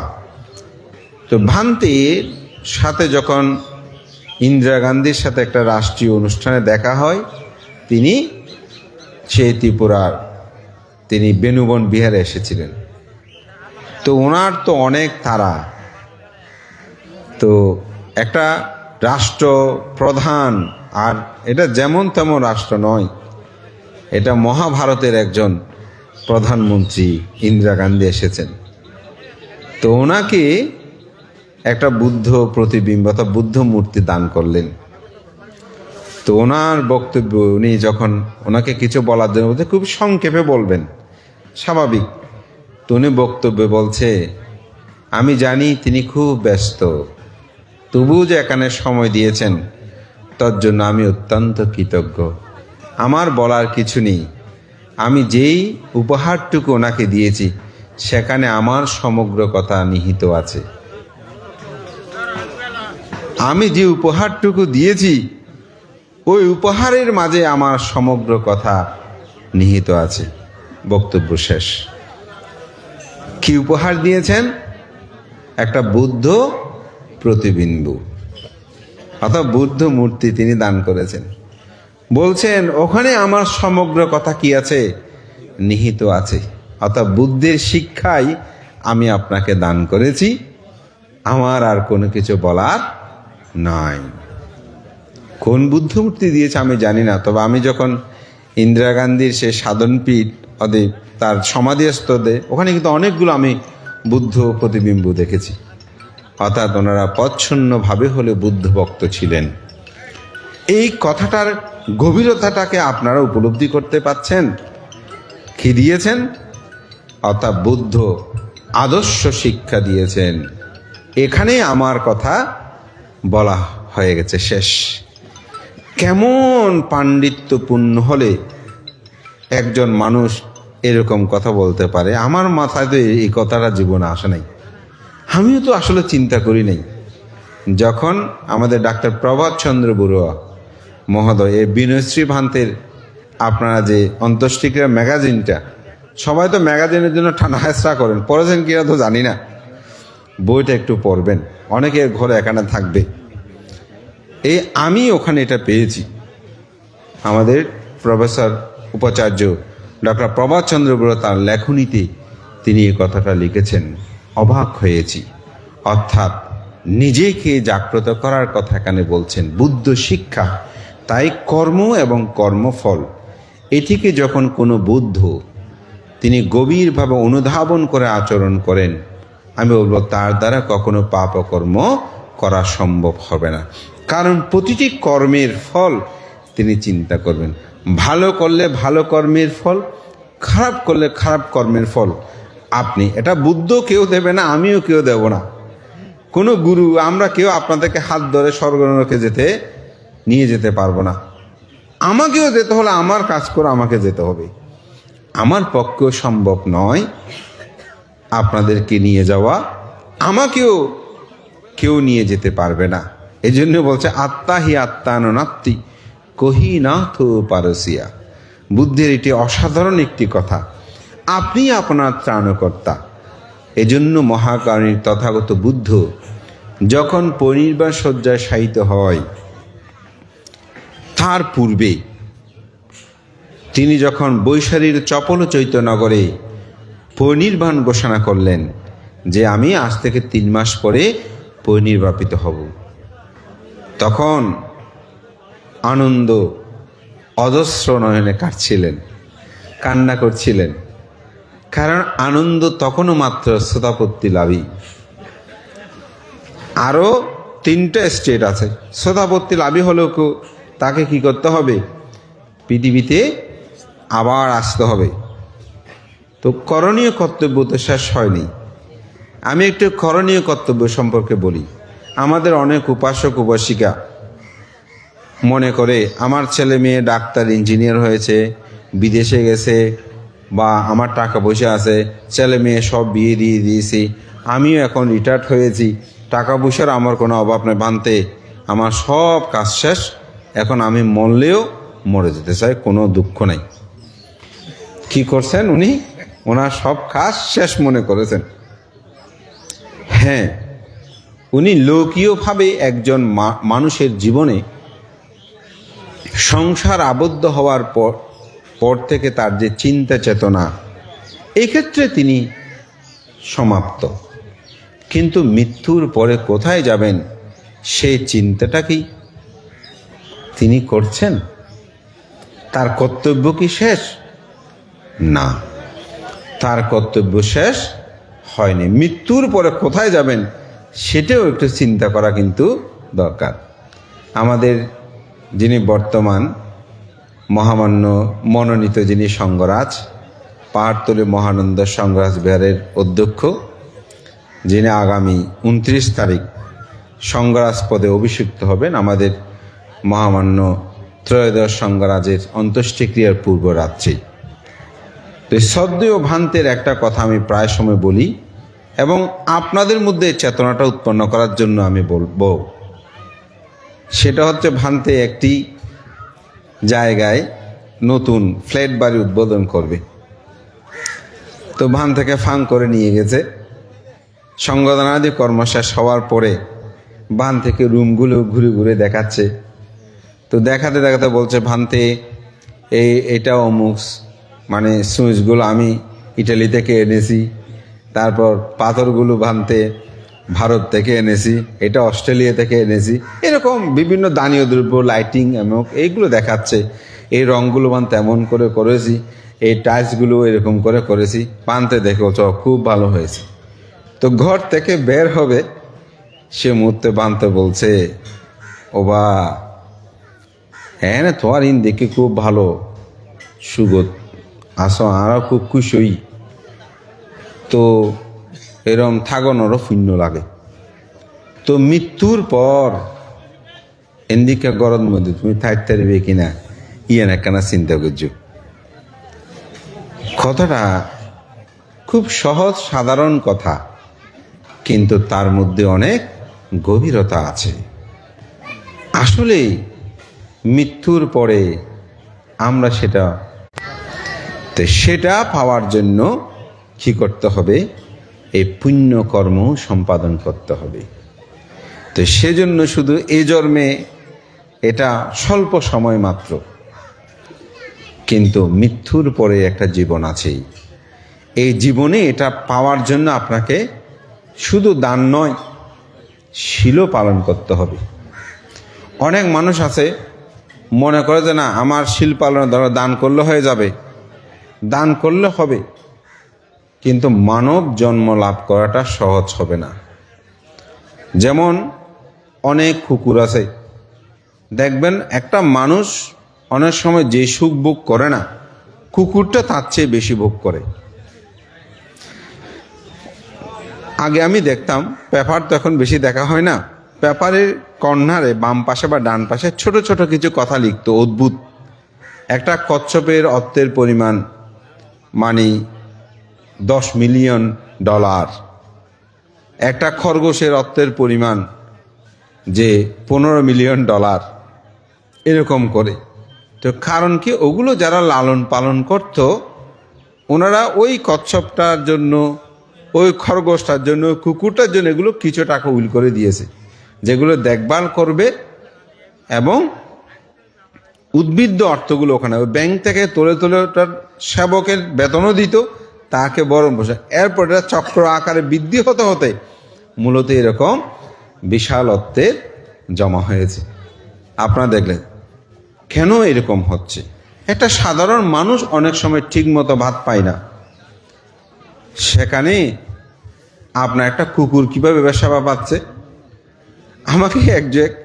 তো ভান্তের সাথে যখন ইন্দিরা গান্ধীর সাথে একটা রাষ্ট্রীয় অনুষ্ঠানে দেখা হয়, তিনি সেই ত্রিপুরার, তিনি বেনুবন বিহারে এসেছিলেন। তো ওনার তো অনেক তারা, তো একটা রাষ্ট্র প্রধান, আর এটা যেমন তেমন রাষ্ট্র নয়, এটা মহাভারতের একজন প্রধানমন্ত্রী ইন্দিরা গান্ধী এসেছেন। তো ওনাকে একটা বুদ্ধ প্রতিবিম্ব অর্থাৎ বুদ্ধ মূর্তি দান করলেন। তো ওনার বক্তব্য, উনি যখন ওনাকে কিছু বলার জন্য বলতে, খুব সংক্ষেপে বলবেন, স্বাভাবিক। তো উনি বক্তব্যে বলছে, আমি জানি তিনি খুব ব্যস্ত, তবুও যে এখানে সময় দিয়েছেন তার জন্য আমি অত্যন্ত কৃতজ্ঞ। আমার বলার কিছু নেই, আমি যেই উপহারটুকু ওনাকে দিয়েছি সেখানে আমার সমগ্র কথা নিহিত আছে। আমি যে উপহারটুকু দিয়েছি ওই উপহারের মাঝে আমার সমগ্র কথা নিহিত আছে। বক্তব্য শেষ। কি উপহার দিয়েছেন? একটা বুদ্ধ প্রতিবিম্ব অর্থাৎ বুদ্ধ মূর্তি তিনি দান করেছেন। বলছেন ওখানে আমার সমগ্র কথা কি আছে? নিহিত আছে। অর্থাৎ বুদ্ধের শিক্ষাই আমি আপনাকে দান করেছি, আমার আর কোনো কিছু বলার নাই। কোন বুদ্ধ মূর্তি দিয়েছে আমি জানি না, তবে আমি যখন ইন্দিরা গান্ধীর সে সাধনপীঠ অদেব তার সমাধিস্থলে, ওখানে কিন্তু অনেকগুলো আমি বুদ্ধ প্রতিবিম্ব দেখেছি। অর্থাৎ ওনারা পচ্ছন্নভাবে হলে বুদ্ধ ভক্ত ছিলেন। এই কথাটার গভীরতাটাকে আপনারা উপলব্ধি করতে পাচ্ছেন? কি দিয়েছেন? অর্থাৎ বুদ্ধ আদর্শ শিক্ষা দিয়েছেন। এখানে আমার কথা বলা হয়ে গেছে, শেষ। কেমন পাণ্ডিত্যপূর্ণ হলে একজন মানুষ এরকম কথা বলতে পারে? আমার মাথায় তো এই কথাটা জীবনে আসে নাই, আমিও তো আসলে চিন্তা করি নাই। যখন আমাদের ডাক্তার প্রভাত চন্দ্র বড়ুয়া মহোদয় এই বিনয়শ্রী ভান্তের আপনারা যে অন্ত্যেষ্টিক্রিয়া ম্যাগাজিনটা, সবাই তো ম্যাগাজিনের জন্য ঠান্ডা হেসরা করেন, পড়েছেন কিনা তো জানি না। বইটা একটু পড়বেন, অনেকের ঘরে এখানে থাকবে। আমি ওখানে এটা পেয়েছি। আমাদের প্রফেসর উপাচার্য ডক্টর প্রভাত চন্দ্র বড়ুয়া তার লেখনীতে তিনি এই কথাটা লিখেছেন, অবাক হয়েছি। অর্থাৎ নিজেকে জাগ্রত করার কথা এখানে বলছেন, বুদ্ধ শিক্ষা। তাই কর্ম এবং কর্মফল এটিকে যখন কোনো বুদ্ধ তিনি গভীরভাবে অনুধাবন করে আচরণ করেন, আমি বলবো তার দ্বারা কখনো পাপ কর্ম করা সম্ভব হবে না। কারণ প্রতিটি কর্মের ফল তিনি চিন্তা করবেন। ভালো করলে ভালো কর্মের ফল, খারাপ করলে খারাপ কর্মের ফল আপনি, এটা বুদ্ধ কেউ দেবে না, আমিও কেউ দেব না, কোনো গুরু আমরা কেউ আপনাদেরকে হাত ধরে স্বর্গনরকে নিয়ে যেতে পারবো না। আমাকেও যেতে হলে আমার কাজ করে আমাকে যেতে হবে। আমার পক্ষেও সম্ভব নয় আপনাদেরকে নিয়ে যাওয়া, আমাকেও কেউ নিয়ে যেতে পারবে না। এই জন্য বলছে আত্মা হি আত্মানুনাত্তি কহি না তো পারসিয়া। বুদ্ধের এটি অসাধারণ একটি কথা, আপনি আপনার ত্রাণকর্তা। এজন্য মহাকারণিক তথাগত বুদ্ধ যখন পরিনির্বাণ শয্যায় শায়িত হয়, তার পূর্বে তিনি যখন বৈশালীর চপল চৈত্যনগরে পরিনির্বাণ ঘোষণা করলেন যে আমি আজ থেকে 3 মাস পরে পরিনির্বাপিত হব, তখন আনন্দ অজস্র নয়নে কাটছিলেন, কান্না করছিলেন। কারণ আনন্দ তখনও মাত্র শ্রোতাপত্তি লাভী। আরও 3টা স্টেট আছে। শ্রোতাপত্তি লাভী হলেও তাকে কি করতে হবে? পৃথিবীতে আবার আসতে হবে। তো করণীয় কর্তব্য তো শেষ হয়নি। আমি একটু করণীয় কর্তব্য সম্পর্কে বলি। আমাদের অনেক উপাসক উপাসিকা মনে করে আমার ছেলে মেয়ে ডাক্তার ইঞ্জিনিয়ার হয়েছে, বিদেশে গেছে, বা আমার টাকা পয়সা আছে, ছেলে মেয়ে সব বিয়ে দিয়ে দিয়েছি, আমিও এখন রিটায়ার্ড হয়েছি, টাকা পয়সার আমার কোনো অভাব নেই, ভান্তে আমার সব কাজ শেষ, এখন আমি মরলেও মরে যেতে চাই, কোনো দুঃখ নেই। কি করছেন উনি? ওনার সব কাজ শেষ মনে করেছেন। হ্যাঁ, উনি লৌকিকভাবে একজন মানুষের জীবনে সংসার আবদ্ধ হওয়ার পর থেকে তার যে চিন্তা চেতনা, এক্ষেত্রে তিনি সমাপ্ত। কিন্তু মৃত্যুর পরে কোথায় যাবেন সেই চিন্তাটা কি তিনি করছেন? তার কর্তব্য কি শেষ? না, তার কর্তব্য শেষ হয়নি। মৃত্যুর পরে কোথায় যাবেন সেটাও একটু চিন্তা করা কিন্তু দরকার। আমাদের যিনি বর্তমান মহামান্য মনোনীত যিনি সঙ্গরাজ, পাহাড়তলী মহানন্দ সঙ্গরাজ বিহারের অধ্যক্ষ, যিনি আগামী 29 তারিখ সঙ্গরাজ পদে অভিষিক্ত হবেন, আমাদের মহামান্য ত্রয়োদশ সঙ্গরাজের অন্ত্যেষ্টিক্রিয়ার পূর্ব রাত্রি। তো শ্রদ্ধেয় ভান্তের একটা কথা আমি প্রায় সময় বলি এবং আপনাদের মধ্যে চেতনাটা উৎপন্ন করার জন্য আমি বলবো। সেটা হচ্ছে, ভান্তে একটি জায়গায় নতুন ফ্ল্যাট বাড়ি উদ্বোধন করবে। তো ভান থেকে ফাং করে নিয়ে গেছে। সংগঠনাদি কর্ম শেষ হওয়ার পরে ভান থেকে রুমগুলো ঘুরে ঘুরে দেখাচ্ছে। তো দেখাতে দেখাতে বলছে, ভান্তে এটা অমুক, মানে সুইচগুলো আমি ইটালি থেকে এনেছি, তারপর পাথরগুলো ভান্তে ভারত থেকে এনেছি, এটা অস্ট্রেলিয়া থেকে এনেছি, এরকম বিভিন্ন দানীয় দ্রব্য, লাইটিং এমক এইগুলো দেখাচ্ছে। এই রঙগুলো ভান্তে এমন করে করেছি, এই টাইলসগুলো এরকম করে করেছি। পান্তে দেখে বলছ খুব ভালো হয়েছে। তো ঘর থেকে বের হবে সে মুহূর্তে বানতে বলছে, ও বা হ্যাঁ না, তোমার ইন দেখে খুব ভালো, সুগত আসো, আরও খুব খুশি হই। তো এরম থাগনেরও পুণ্য লাগে। তো মৃত্যুর পর এদিকে গরমের মধ্যে তুমি থাকতে পারবে কিনা ইয়ে না কেনা চিন্তা করছো। কথাটা খুব সহজ সাধারণ কথা, কিন্তু তার মধ্যে অনেক গভীরতা আছে। আসলে মৃত্যুর পরে আমরা সেটা পাওয়ার জন্য কি করতে হবে? এই পুণ্য কর্ম সম্পাদন করতে হবে। তো সেজন্য শুধু এই জন্মে এটা স্বল্প সময় মাত্র, কিন্তু মৃত্যুর পরে একটা জীবন আছেই। এই জীবনে এটা পাওয়ার জন্য আপনাকে শুধু দান নয়, শীলও পালন করতে হবে। অনেক মানুষ আছে মনে করে যে না, আমার শীল পালনের দ্বারা দান করলে হয়ে যাবে। দান করলে হবে, কিন্তু মানব জন্ম লাভ করাটা সহজ হবে না। যেমন অনেক কুকুর আছে, দেখবেন একটা মানুষ অনেক সময় যে সুখ ভোগ করে না, কুকুরটা তার চেয়ে বেশি ভোগ করে। আগে আমি দেখতাম, পেপার তো এখন বেশি দেখা হয় না, পেপারের কর্নারে বাম পাশে বা ডান পাশে ছোট ছোট কিছু কথা লিখতো অদ্ভুত। একটা কচ্ছপের অর্থের পরিমাণ মানে $10 মিলিয়ন, একটা খরগোশের অর্থের পরিমাণ যে $15 মিলিয়ন, এরকম করে। তো কারণ কি, ওগুলো যারা লালন পালন করত, ওনারা ওই কচ্ছপটার জন্য, ওই খরগোশটার জন্য, ওই কুকুরটার জন্য এগুলো কিছু টাকা উইল করে দিয়েছে, যেগুলো দেখভাল করবে এবং উদ্ভিদ অর্থগুলো ওখানে ওই ব্যাংক থেকে তুলে তুলে ওটার সেবকের বেতনও দিত, তাকে বরং বসে। এরপর এটা চক্র আকারে বৃদ্ধি হতে হতে মূলত এরকম বিশাল অর্থের জমা হয়েছে। আপনারা দেখলেন কেন এরকম হচ্ছে। একটা সাধারণ মানুষ অনেক সময় ঠিক মতো ভাত পায় না, সেখানে আপনার একটা কুকুর কিভাবে সেবা পাচ্ছে। আমাকে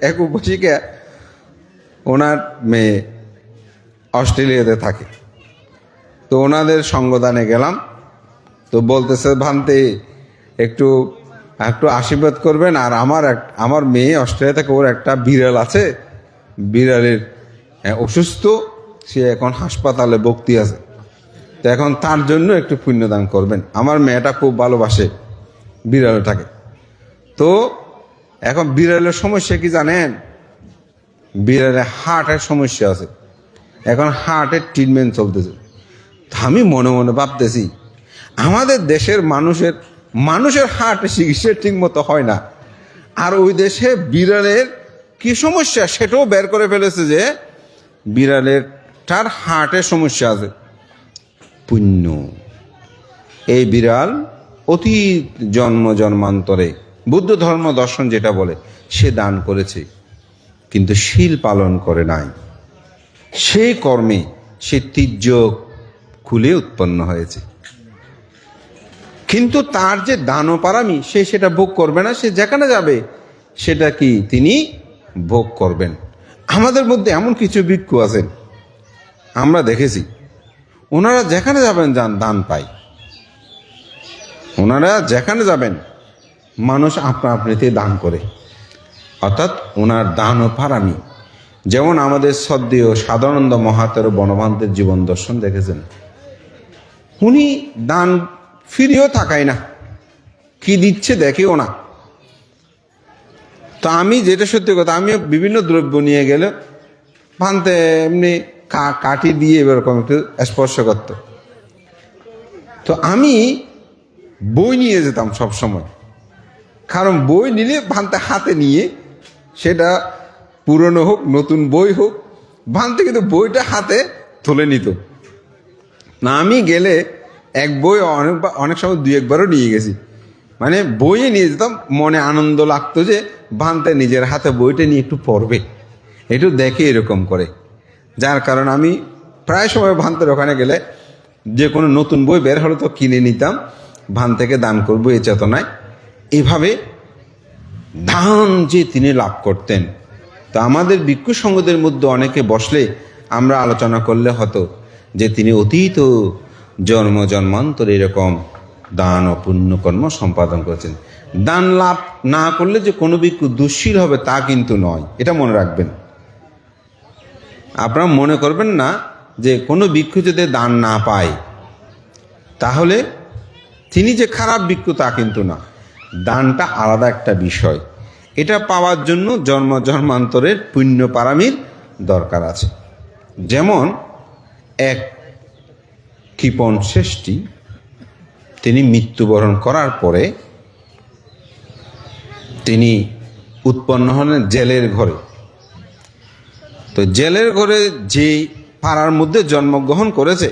এক উপসিকা, ওনার মেয়ে অস্ট্রেলিয়াতে থাকে, তো ওনাদের সঙ্গদানে গেলাম, তো বলতেছে ভান্তে একটু একটু আশীর্বাদ করবেন, আর আমার মেয়ে অস্ট্রেলিয়া থেকে, ওর একটা বিড়াল আছে, বিড়ালের অসুস্থ, সে এখন হাসপাতালে ভর্তি আছে, তো এখন তার জন্য একটু পুণ্যদান করবেন। আমার মেয়েটা খুব ভালোবাসে বিড়ালটাকে। তো এখন বিড়ালের সমস্যা কি জানেন? বিড়ালের হার্টের সমস্যা আছে, এখন হার্টের ট্রিটমেন্ট চলতেছে। আমি মনে মনে ভাবতেছি, আমাদের দেশের মানুষের হার্টের চিকিৎসা ঠিক মতো হয় না, আর ওই দেশে বিড়ালের কি সমস্যা সেটাও বের করে ফেলেছে, যে বিড়ালের তার হার্টের সমস্যা আছে। পুণ্য, এই বিড়াল অতীত জন্মান্তরে বুদ্ধ ধর্ম দর্শন যেটা বলে, সে দান করেছে, কিন্তু শীল পালন করে নাই। সেই কর্মে সে তির্যক খুলে উৎপন্ন হয়েছে, কিন্তু তার যে দানপারামি, সে সেটা ভোগ করবে না। সে যেখানে যাবে সেটা কি তিনি ভোগ করবেন। আমাদের মধ্যে এমন কিছু ভিক্ষু আছেন, আমরা দেখেছি, ওনারা যেখানে যাবেন দান পায়। ওনারা যেখানে যাবেন মানুষ আপনা আপনিতে দান করে, অর্থাৎ ওনার দান ও পারামি। যেমন আমাদের শ্রদ্ধেয় সাধারণানন্দ মহাতের বনভান্তের জীবন দর্শন দেখেছেন, উনি দান ফিরিয়েও থাকায় না, কি দিচ্ছে দেখেও না। তো আমি যেটা সত্যি কথা, আমি বিভিন্ন দ্রব্য নিয়ে গেলে ভান্তে এমনি কাঠি দিয়ে এরকম একটু স্পর্শ করত। তো আমি বই নিয়ে যেতাম সব সময়, কারণ বই নিলে ভান্তে হাতে নিয়ে, সেটা পুরনো হোক নতুন বই হোক, ভান্তে কিন্তু বইটা হাতে তুলে নিত না। আমি গেলে এক বই অনেক সময় 2-1বারও নিয়ে গেছি, মানে বইয়ে নিয়ে যেতাম, মনে আনন্দ লাগতো যে ভান্তে নিজের হাতে বইটা নিয়ে একটু পড়বে, একটু দেখে এরকম করে। যার কারণ আমি প্রায় সময় ভান্তের ওখানে গেলে যে কোনো নতুন বই বের হলে তো কিনে নিতাম, ভান থেকে দান করবো এই চেতনায়। এভাবে দান যে তিনি লাভ করতেন, তা আমাদের ভিক্ষু সঙ্গদের মধ্যে অনেকে বসলে আমরা আলোচনা করলে হতো যে তিনি অতীত জন্মান্তরে এরকম দান ও পুণ্যকর্ম সম্পাদন করেছেন। দান লাভ না করলে যে কোনো ভিক্ষু দুঃশীল হবে তা কিন্তু নয়, এটা মনে রাখবেন। আপনারা মনে করবেন না যে কোনো ভিক্ষু যদি দান না পায় তাহলে তিনি যে খারাপ ভিক্ষু, তা কিন্তু না। দানটা আলাদা একটা বিষয়, এটা পাওয়ার জন্য জন্মান্তরের পুণ্য পারামির দরকার আছে। যেমন এক কৃপণ শ্রেষ্ঠী তিনি মৃত্যুবরণ করার পরে তিনি উৎপন্ন হলেন জেলের ঘরে। তো জেলের ঘরে যে পাড়ার মধ্যে জন্মগ্রহণ করেছে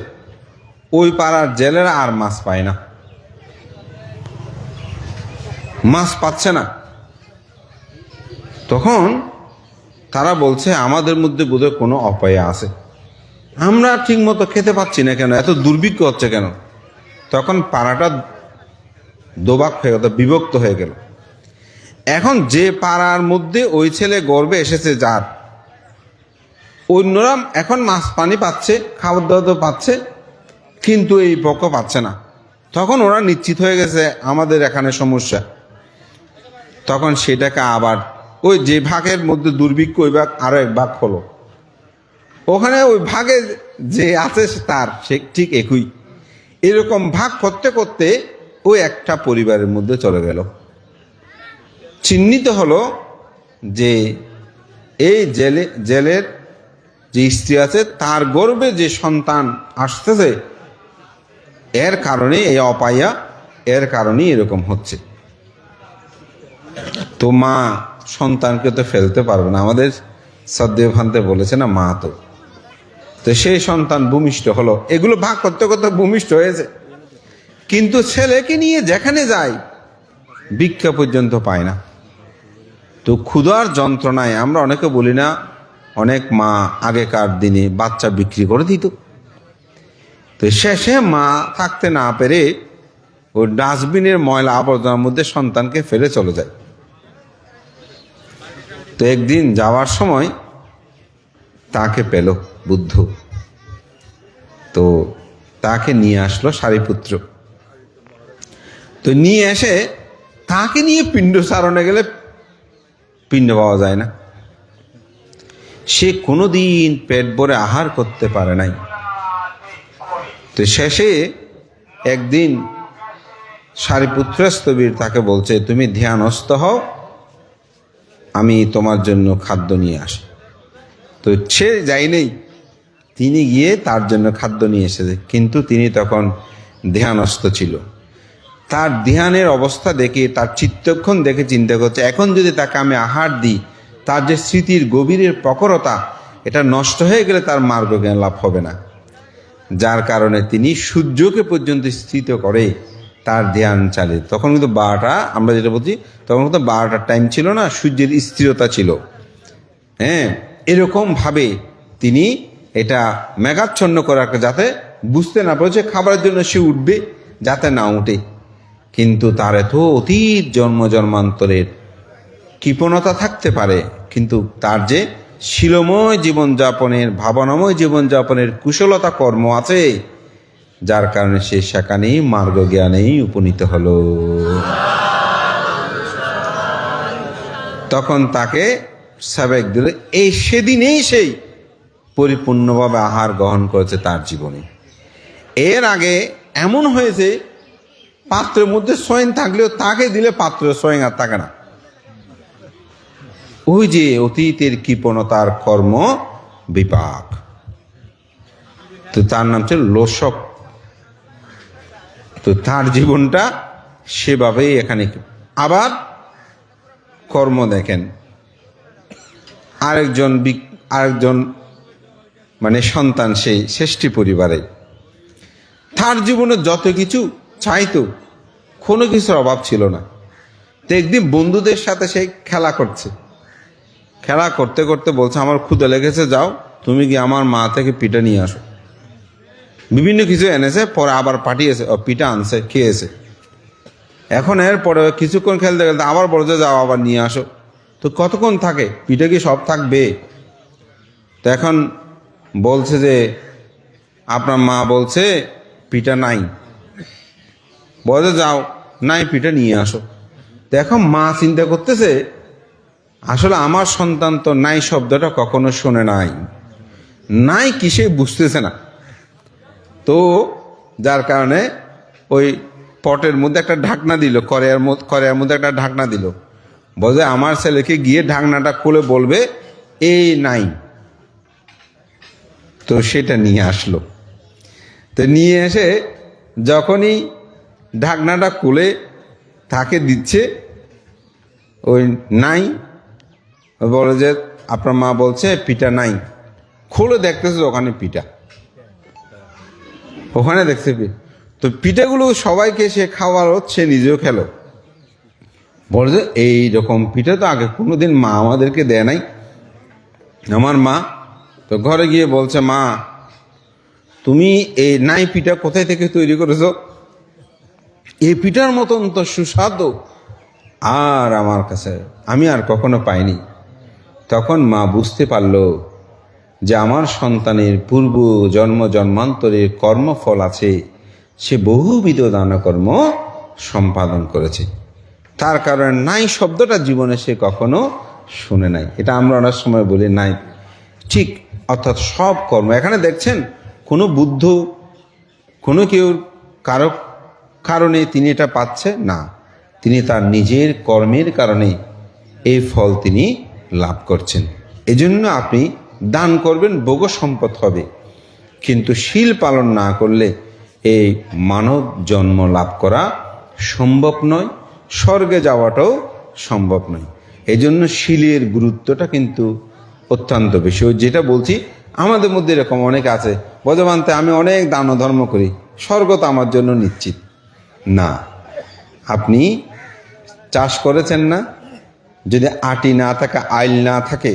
ওই পাড়ার জেলেরা আর মাছ পায় না, মাছ পাচ্ছে না। তখন তারা বলছে আমাদের মধ্যে বোধহয় কোনো অপায় আছে, আমরা ঠিক মতো খেতে পাচ্ছি না কেন, এত দুর্ভিক্ষ হচ্ছে কেন। তখন পাড়াটা দোবাক হয়ে গেল, বিভক্ত হয়ে গেল। এখন যে পাড়ার মধ্যে ওই ছেলে গর্বে এসেছে যার, অন্যরা এখন মাছ পানি পাচ্ছে, খাবার দাবার তো পাচ্ছে, কিন্তু এই পক্ষ পাচ্ছে না। তখন ওরা নিশ্চিত হয়ে গেছে আমাদের এখানে সমস্যা। তখন সেটাকে আবার ওই যে ভাগের মধ্যে দুর্ভিক্ষ ওই ভাগ আরো এক ভাগ হলো, ওখানে ওই ভাগে যে আছে তার সে ঠিক একই, এরকম ভাগ করতে করতে ওই একটা পরিবারের মধ্যে চলে গেল। চিহ্নিত হলো যে এই জেলের যে স্ত্রী আছে তার গর্ভে যে সন্তান আসতেছে, এর কারণে এই অপায়া, এর কারণেই এরকম হচ্ছে। তো মা সন্তানকে তো ফেলতে পারবে না, আমাদের সদ্দেব ভান্তে বলেছে না মা, তো সেই সন্তান ভূমিষ্ঠ হলো। এগুলো ভাগ করতে করতে ভূমিষ্ঠ হয়েছে, কিন্তু ছেলেকে নিয়ে যেখানে যায় ভিক্ষা পর্যন্ত পায় না। তো ক্ষুধার যন্ত্রণায় আমরা অনেকে বলি না, অনেক মা আগেকার দিনে বাচ্চা বিক্রি করে দিত। তো শেষে মা থাকতে না পেরে ওই ডাস্টবিনের ময়লা আবর্জনার মধ্যে সন্তানকে ফেলে চলে যায়। তো একদিন যাওয়ার সময় তাকে পেল বুদ্ধ, তো তাকে নিয়ে আসলো সারিপুত্র। তো নিয়ে এসে তাকে নিয়ে পিণ্ড সারণে গেলে পিণ্ড পাওয়া যায় না। সে কোনোদিন পেট ভরে আহার করতে পারে নাই। তো শেষে একদিন সারিপুত্র স্থবির তাকে বলছে, তুমি ধ্যানস্থ হও, আমি তোমার জন্য খাদ্য নিয়ে আসি। তো সে যাই নেই, তিনি গিয়ে তার জন্য খাদ্য নিয়ে এসেছে, কিন্তু তিনি তখন ধ্যানস্থ ছিল। তার ধ্যানের অবস্থা দেখে, তার চিত্তক্ষণ দেখে চিন্তা করছে, এখন যদি তাকে আমি আহার দিই, তার যে স্মৃতির গভীরের প্রখরতা, এটা নষ্ট হয়ে গেলে তার মার্গ জ্ঞান লাভ হবে না। যার কারণে তিনি সূর্যকে পর্যন্ত স্থিত করে তার ধ্যান চালিয়ে। তখন কিন্তু 12টা, আমরা যেটা বলছি তখন কিন্তু 12টার টাইম ছিল না, সূর্যের স্থিরতা ছিল। হ্যাঁ, এরকমভাবে তিনি এটা মেঘাচ্ছন্ন করার, যাতে বুঝতে না পারছে খাবারের জন্য সে উঠবে, যাতে না উঠে। কিন্তু তার এত অতীত জন্ম জন্মান্তরের কৃপণতা থাকতে পারে, কিন্তু তার যে শিলময় জীবনযাপনের, ভাবনাময় জীবনযাপনের কুশলতা কর্ম আছে, যার কারণে সে সেখানেই মার্গ জ্ঞানেই উপনীত হলো। তখন তাকে সাবেক দিলে এই সেদিনেই সেই পরিপূর্ণভাবে আহার গ্রহণ করেছে তার জীবনে। এর আগে এমন হয়েছে পাত্রের মধ্যে সয়েন থাকলেও তাকে দিলে পাত্র সয়েন আর থাকে না। ওই যে অতীতের কৃপণতার কর্ম বিপাক, তো তার নাম ছিল লোসক। তো তার জীবনটা সেভাবেই এখানে। আবার কর্ম দেখেন, আরেকজন মানে সন্তান, সেই ষষ্ঠী পরিবারে তার জীবনে যত কিছু চাইতো, কোনো কিছুর অভাব ছিল না। তো একদিন বন্ধুদের সাথে সে খেলা করতে করতে বলছে, আমার ক্ষুধা লেগেছে, যাও তুমি কি আমার মা থেকে পিঠা নিয়ে আসো। বিভিন্ন কিছু এনেছে, পরে আবার পাঠিয়েছে, পিঠা আনছে, খেয়েছে। এখন এরপরে কিছুক্ষণ খেলতে খেলতে আবার বলছে, যাও আবার নিয়ে আসো। তো কতক্ষণ থাকে, পিঠা কি সব থাকবে? তো এখন বলছে যে আপনার মা বলছে পিঠা নাই, বলছে যাও নাই পিঠা নিয়ে আসো। তো এখন মা চিন্তা করতেছে, আসলে আমার সন্তান তো নাই শব্দটা কখনো শোনে নাই কি সে বুঝতেছে না। তো যার কারণে ওই পটের মধ্যে একটা ঢাকনা দিল, কড়াইয়ের মধ্যে একটা ঢাকনা দিল, বলে আমার ছেলেকে গিয়ে ঢাকনাটা খুলে বলবে এই নাই। তো সেটা নিয়ে আসলো। তো নিয়ে এসে যখনই ঢাকনাটা খুলে তাকে দিচ্ছে, ওই নাই, বলে যে আপনার মা বলছে পিঠা নাই। খুলে দেখতেছে ওখানে পিঠা, ওখানে দেখছে তো পিঠাগুলো সবাইকে সে খাওয়ালো, সে নিজেও খেলো। বলে যে এইরকম পিঠা তো আগে কোনোদিন মা আমাদেরকে দেয় নাই। আমার মা তো ঘরে গিয়ে বলছে, মা তুমি এই নাই পিঠা কোথায় থেকে তৈরি করেছো? এই পিঠার মতন তো সুস্বাদু আর আমার কাছে আমি আর কখনো পাইনি। তখন মা বুঝতে পারলো যে আমার সন্তানের পূর্ব জন্মান্তরের কর্মফল আছে, সে বহুবিধ দানকর্ম সম্পাদন করেছে, তার কারণে নাই শব্দটা জীবনে সে কখনো শুনে নাই। এটা আমরা অনেক সময় বলি নাই, ঠিক অর্থাৎ সব কর্ম। এখানে দেখছেন কোনো বুদ্ধ, কোনো কেউ কারো কারণে তিনি এটা পাচ্ছে না, তিনি তার নিজের কর্মের কারণে এই ফল তিনি লাভ করছেন। এজন্য আপনি দান করবেন, ভোগ সম্পদ হবে, কিন্তু শীল পালন না করলে এই মানব জন্ম লাভ করা সম্ভব নয়, স্বর্গে যাওয়াটাও সম্ভব নয়। এই জন্য শীলের গুরুত্বটা কিন্তু অত্যন্ত বেশি। যেটা বলছি, আমাদের মধ্যে এরকম অনেক আছে, বজবান্তে আমি অনেক দান ধর্ম করি, স্বর্গ তো আমার জন্য নিশ্চিত না। আপনি চাষ করেছেন না, যদি আটি না থাকে, আইল না থাকে,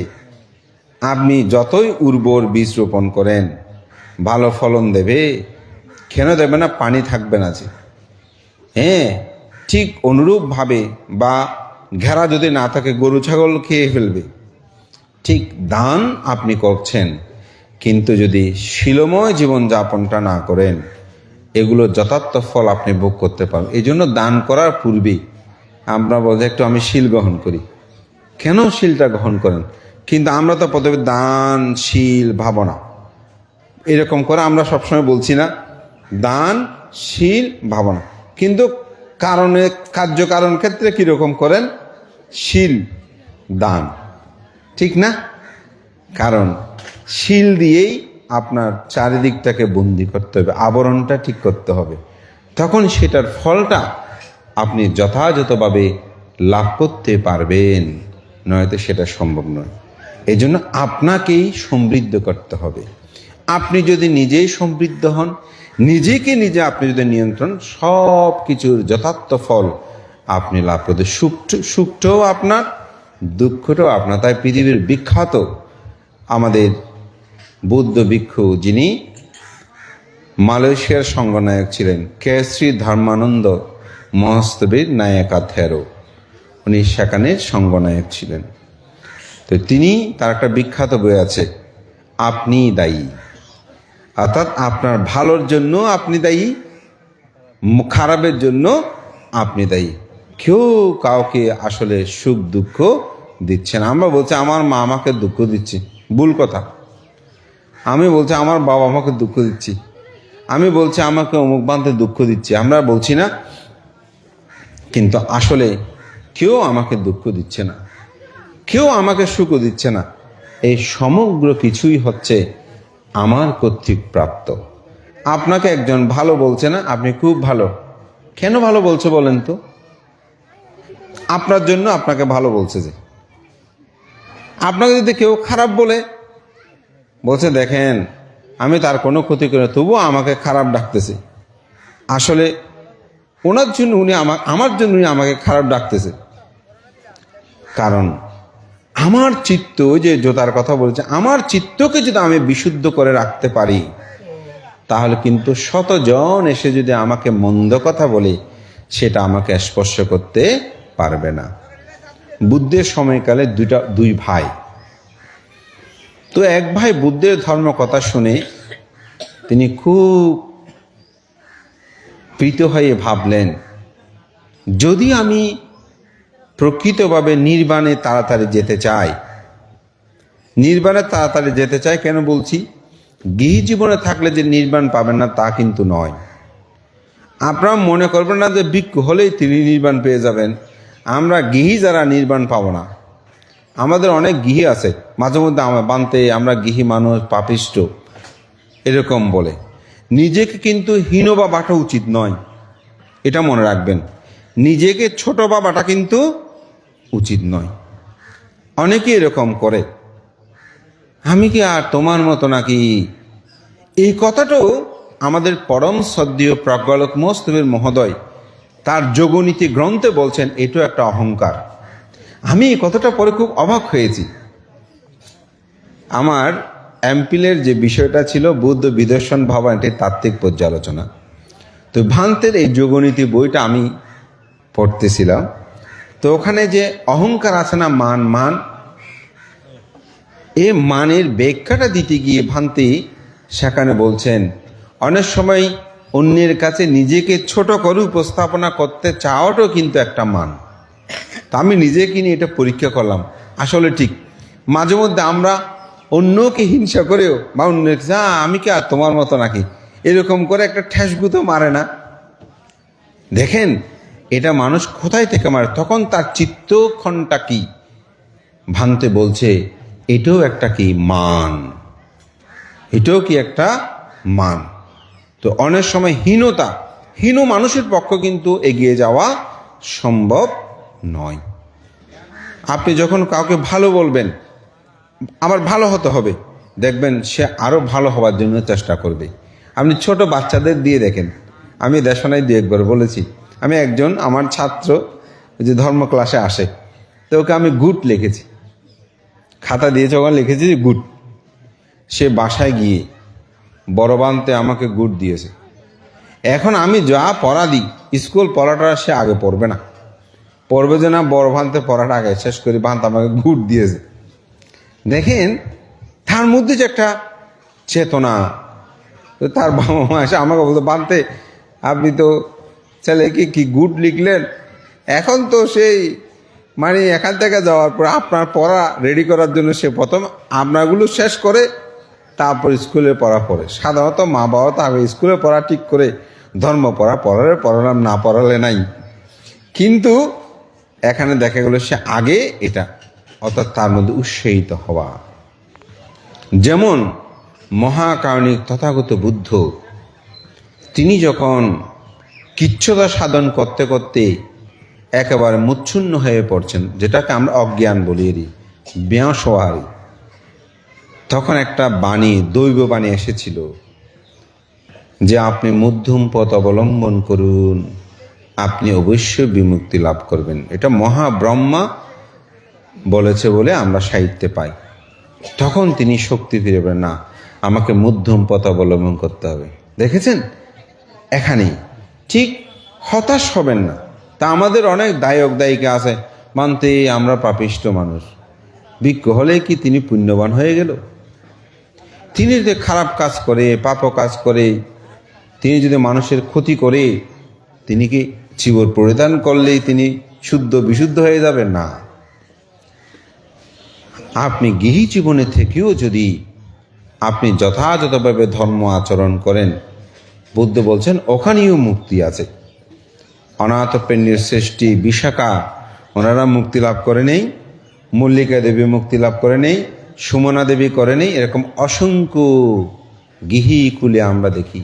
আপনি যতই উর্বর বীজ রোপণ করেন ভালো ফলন দেবে? কেন দেবে না? পানি থাকবে না যে। হ্যাঁ, ঠিক অনুরূপভাবে বা ঘেরা যদি না থাকে, গরু ছাগল খেয়ে ফেলবে। ঠিক দান আপনি করছেন, কিন্তু যদি শীলময় জীবনযাপনটা না করেন, এগুলোর যথার্থ ফল আপনি ভোগ করতে পারবেন। এই জন্য দান করার পূর্বেই আমরা বলতে একটু আমি শীল গ্রহণ করি। কেন শীলটা গ্রহণ করেন? কিন্তু আমরা তো প্রথমে দান, শীল, ভাবনা এরকম করে আমরা সবসময় বলছি না, দান, শীল, ভাবনা। কিন্তু কার্যকারণ ক্ষেত্রে কীরকম করেন? শীল, দান, ঠিক না? কারণ শীল দিয়েই আপনার চারিদিকটাকে বন্দি করতে হবে, আবরণটা ঠিক করতে হবে, তখন সেটার ফলটা আপনি যথাযথভাবে লাভ করতে পারবেন, নয়তো সেটা সম্ভব নয়। এই জন্য আপনাকেই সমৃদ্ধ করতে হবে। আপনি যদি নিজেই সমৃদ্ধ হন, নিজেকে নিজে আপনি যদি নিয়ন্ত্রণ, সব কিছুর যথার্থ ফল আপনি লাভ করতে, সুখটাও আপনার, দুঃখটাও আপনার। তাই পৃথিবীর বিখ্যাত আমাদের বৌদ্ধ ভিক্ষু, যিনি মালয়েশিয়ার সঙ্গনায়ক ছিলেন, কেশরী ধর্মানন্দ মহস্তবীর নায়কা থেরো, উনি সেখানের সঙ্গনায়ক ছিলেন। তো তিনি, তার একটা বিখ্যাত বই আছে, আপনি দায়ী। অর্থাৎ আপনার ভালোর জন্য আপনি দায়ী, খারাপের জন্য আপনি দায়ী। কেউ কাউকে আসলে সুখ দুঃখ দিচ্ছে না। আমরা বলছি আমার মা আমাকে দুঃখ দিচ্ছে, ভুল কথা। আমি বলছি আমার বাবা আমাকে দুঃখ দিচ্ছি, আমি বলছি আমাকে অমুক বান্ধে দুঃখ দিচ্ছে, আমরা বলছি না। কিন্তু আসলে কেউ আমাকে দুঃখ দিচ্ছে না, কেউ আমাকে সুখও দিচ্ছে না। এই সমগ্র কিছুই হচ্ছে আমার কর্তৃক প্রাপ্ত। আপনাকে একজন ভালো বলছে না, আপনি খুব ভালো। কেন ভালো বলছে বলেন তো? আপনার জন্য আপনাকে ভালো বলছে। যে আপনাকে যদি কেউ খারাপ বলছে দেখেন আমি তার কোনো ক্ষতি করি না, তবুও আমাকে খারাপ ডাকতেছে, আসলে ওনার জন্য উনি আমার জন্য উনি আমাকে খারাপ ডাকতেছে। কারণ আমার চিত্ত, যে জোতার কথা বলছে, আমার চিত্তকে যদি আমি বিশুদ্ধ করে রাখতে পারি, তাহলে কিন্তু শতজন এসে যদি আমাকে মন্দ কথা বলে, সেটা আমাকে স্পর্শ করতে পারবে না। বুদ্ধের সময়কালে দুই ভাই, তো এক ভাই বুদ্ধের ধর্ম কথা শুনে তিনি খুব প্রীত হয়ে ভাবলেন, যদি আমি প্রকৃতভাবে নির্বাণে তাড়াতাড়ি যেতে চাই, নির্বাণে তাড়াতাড়ি যেতে চাই কেন বলছি? গৃহী জীবনে থাকলে যে নির্বাণ পাবেন না তা কিন্তু নয়। আপনারা মনে করবেন না যে ভিক্ষু হলেই তিনি নির্বাণ পেয়ে যাবেন। আমরা গৃহী যারা নির্বাণ পাবো না। আমাদের অনেক গৃহী আছে, মাঝে মধ্যে বানতে আমরা গৃহী মানুষ, পাপিষ্ট এরকম বলে। নিজেকে কিন্তু হীন বা বাটা উচিত নয়। এটা মনে রাখবেন, নিজেকে ছোট ভাবাটা কিন্তু উচিত নয়। অনেকে এরকম করে, আমি কি আর তোমার মতো নাকি। এই কথাটাও আমাদের পরম শ্রদ্ধেয় প্রজ্ঞালোক মৌস্তবের মহোদয় তার যোগনীতি গ্রন্থে বলছেন, এটাও একটা অহংকার। আমি এই কথাটা পরে খুব অবাক হয়েছি। আমার এমপিলের যে বিষয়টা ছিল বুদ্ধ বিদর্শন ভাবা, এটি তাত্ত্বিক পর্যালোচনা। তো ভান্তের এই যোগনীতি বইটা আমি পড়তেছিলাম। তো ওখানে যে অহংকার আছে না, মান, এ মানের ব্যাখ্যাটা দিতে গিয়ে ভান্তি সেখানে বলছেন, অনেক সময় অন্যের কাছে নিজেকে ছোট করে উপস্থাপনা করতে চাওয়াটাও কিন্তু একটা মান। তা আমি নিজেকে নিয়ে এটা পরীক্ষা করলাম, আসলে ঠিক। মাঝে মধ্যে আমরা অন্যকে হিংসা করেও বা অন্যের কাছে আমি কি আর তোমার মতো নাকি এরকম করে একটা ঠেসগুতো মারে না। দেখেন এটা মানুষ কোথায় থেকে মারে, তখন তার চিত্তক্ষণটা কি। ভান্তে বলছে এটাও একটা কি মান, এটাও কি একটা মান। তো অনেক সময় হীন মানুষের পক্ষে কিন্তু এগিয়ে যাওয়া সম্ভব নয়। আপনি যখন কাউকে ভালো বলবেন, আবার ভালো হতে হবে, দেখবেন সে আরো ভালো হওয়ার জন্য চেষ্টা করবে। আপনি ছোট বাচ্চাদের দিয়ে দেখেন, আমি দেশনায় দিয়ে একবার বলেছি, আমি একজন আমার ছাত্র যে ধর্ম ক্লাসে আসে, তো ওকে আমি গুড লিখেছি, খাতা দিয়েছে, ওখানে লিখেছি গুড। সে বাসায় গিয়ে বড় বানতে আমাকে গুড দিয়েছে। এখন আমি যা পড়া দিই, স্কুল পড়াটা সে আগে পড়বে না, পড়বে যে না বড় ভান্তে পড়াটা আগে শেষ করি, ভান্ত আমাকে গুড দিয়েছে। দেখেন তার মধ্যে যে একটা চেতনা। তো তার বাবা মা এসে আমাকে বলতো, বানতে আপনি তো ছেলেকে কি গুড লিখলেন। এখন তো সেই মানে এখান থেকে যাওয়ার পর আপনার পড়া রেডি করার জন্য সে প্রথম আপনারগুলো শেষ করে তারপর স্কুলে পড়া পড়ে। সাধারণত মা বাবা তো আগে স্কুলে পড়া ঠিক করে ধর্ম পড়ালাম, না পড়ালে নাই। কিন্তু এখানে দেখা গেল সে আগে এটা, অর্থাৎ তার মধ্যে উৎসাহিত হওয়া। যেমন মহাকারণিক তথাগত বুদ্ধ, তিনি যখন কিচ্ছতা সাধন করতে করতে একেবারে মুচ্ছন্ন হয়ে পড়ছেন, যেটাকে আমরা অজ্ঞান বলি, বেঁসোয়ারি, তখন একটা বাণী, দৈব বাণী এসেছিল যে আপনি মধ্যম পথ অবলম্বন করুন, আপনি অবশ্যই বিমুক্তি লাভ করবেন। এটা মহাব্রহ্মা বলেছে বলে আমরা সাহিত্যে পাই। তখন তিনি শক্তি ফিরে পেলেন, না আমাকে মধ্যম পথ অবলম্বন করতে হবে। দেখেছেন এখানেই ঠিক হতাশ হবেন না। তা আমাদের অনেক দায়িকা আছে, মানতে আমরা পাপিষ্ট মানুষ। বিজ্ঞ হলে কি তিনি পুণ্যবান হয়ে গেল? তিনি যদি খারাপ কাজ করে, পাপ কাজ করে, তিনি যদি মানুষের ক্ষতি করে, তিনি কি চিবর পরিধান করলেই তিনি শুদ্ধ বিশুদ্ধ হয়ে যাবেন? না। আপনি গৃহী জীবনে থেকেও যদি আপনি যথাযথভাবে ধর্ম আচরণ করেন, বুদ্ধ বলছেন ওখানেও মুক্তি আছে। অনাথ পেন্নির শ্রেষ্ঠী বিশাখা, ওনারা মুক্তি লাভ করে নেই, মল্লিকা দেবী মুক্তি লাভ করে নেই, সুমনা দেবী করে নেই, এরকম অসংখ্য গৃহী কুলে আমরা দেখি।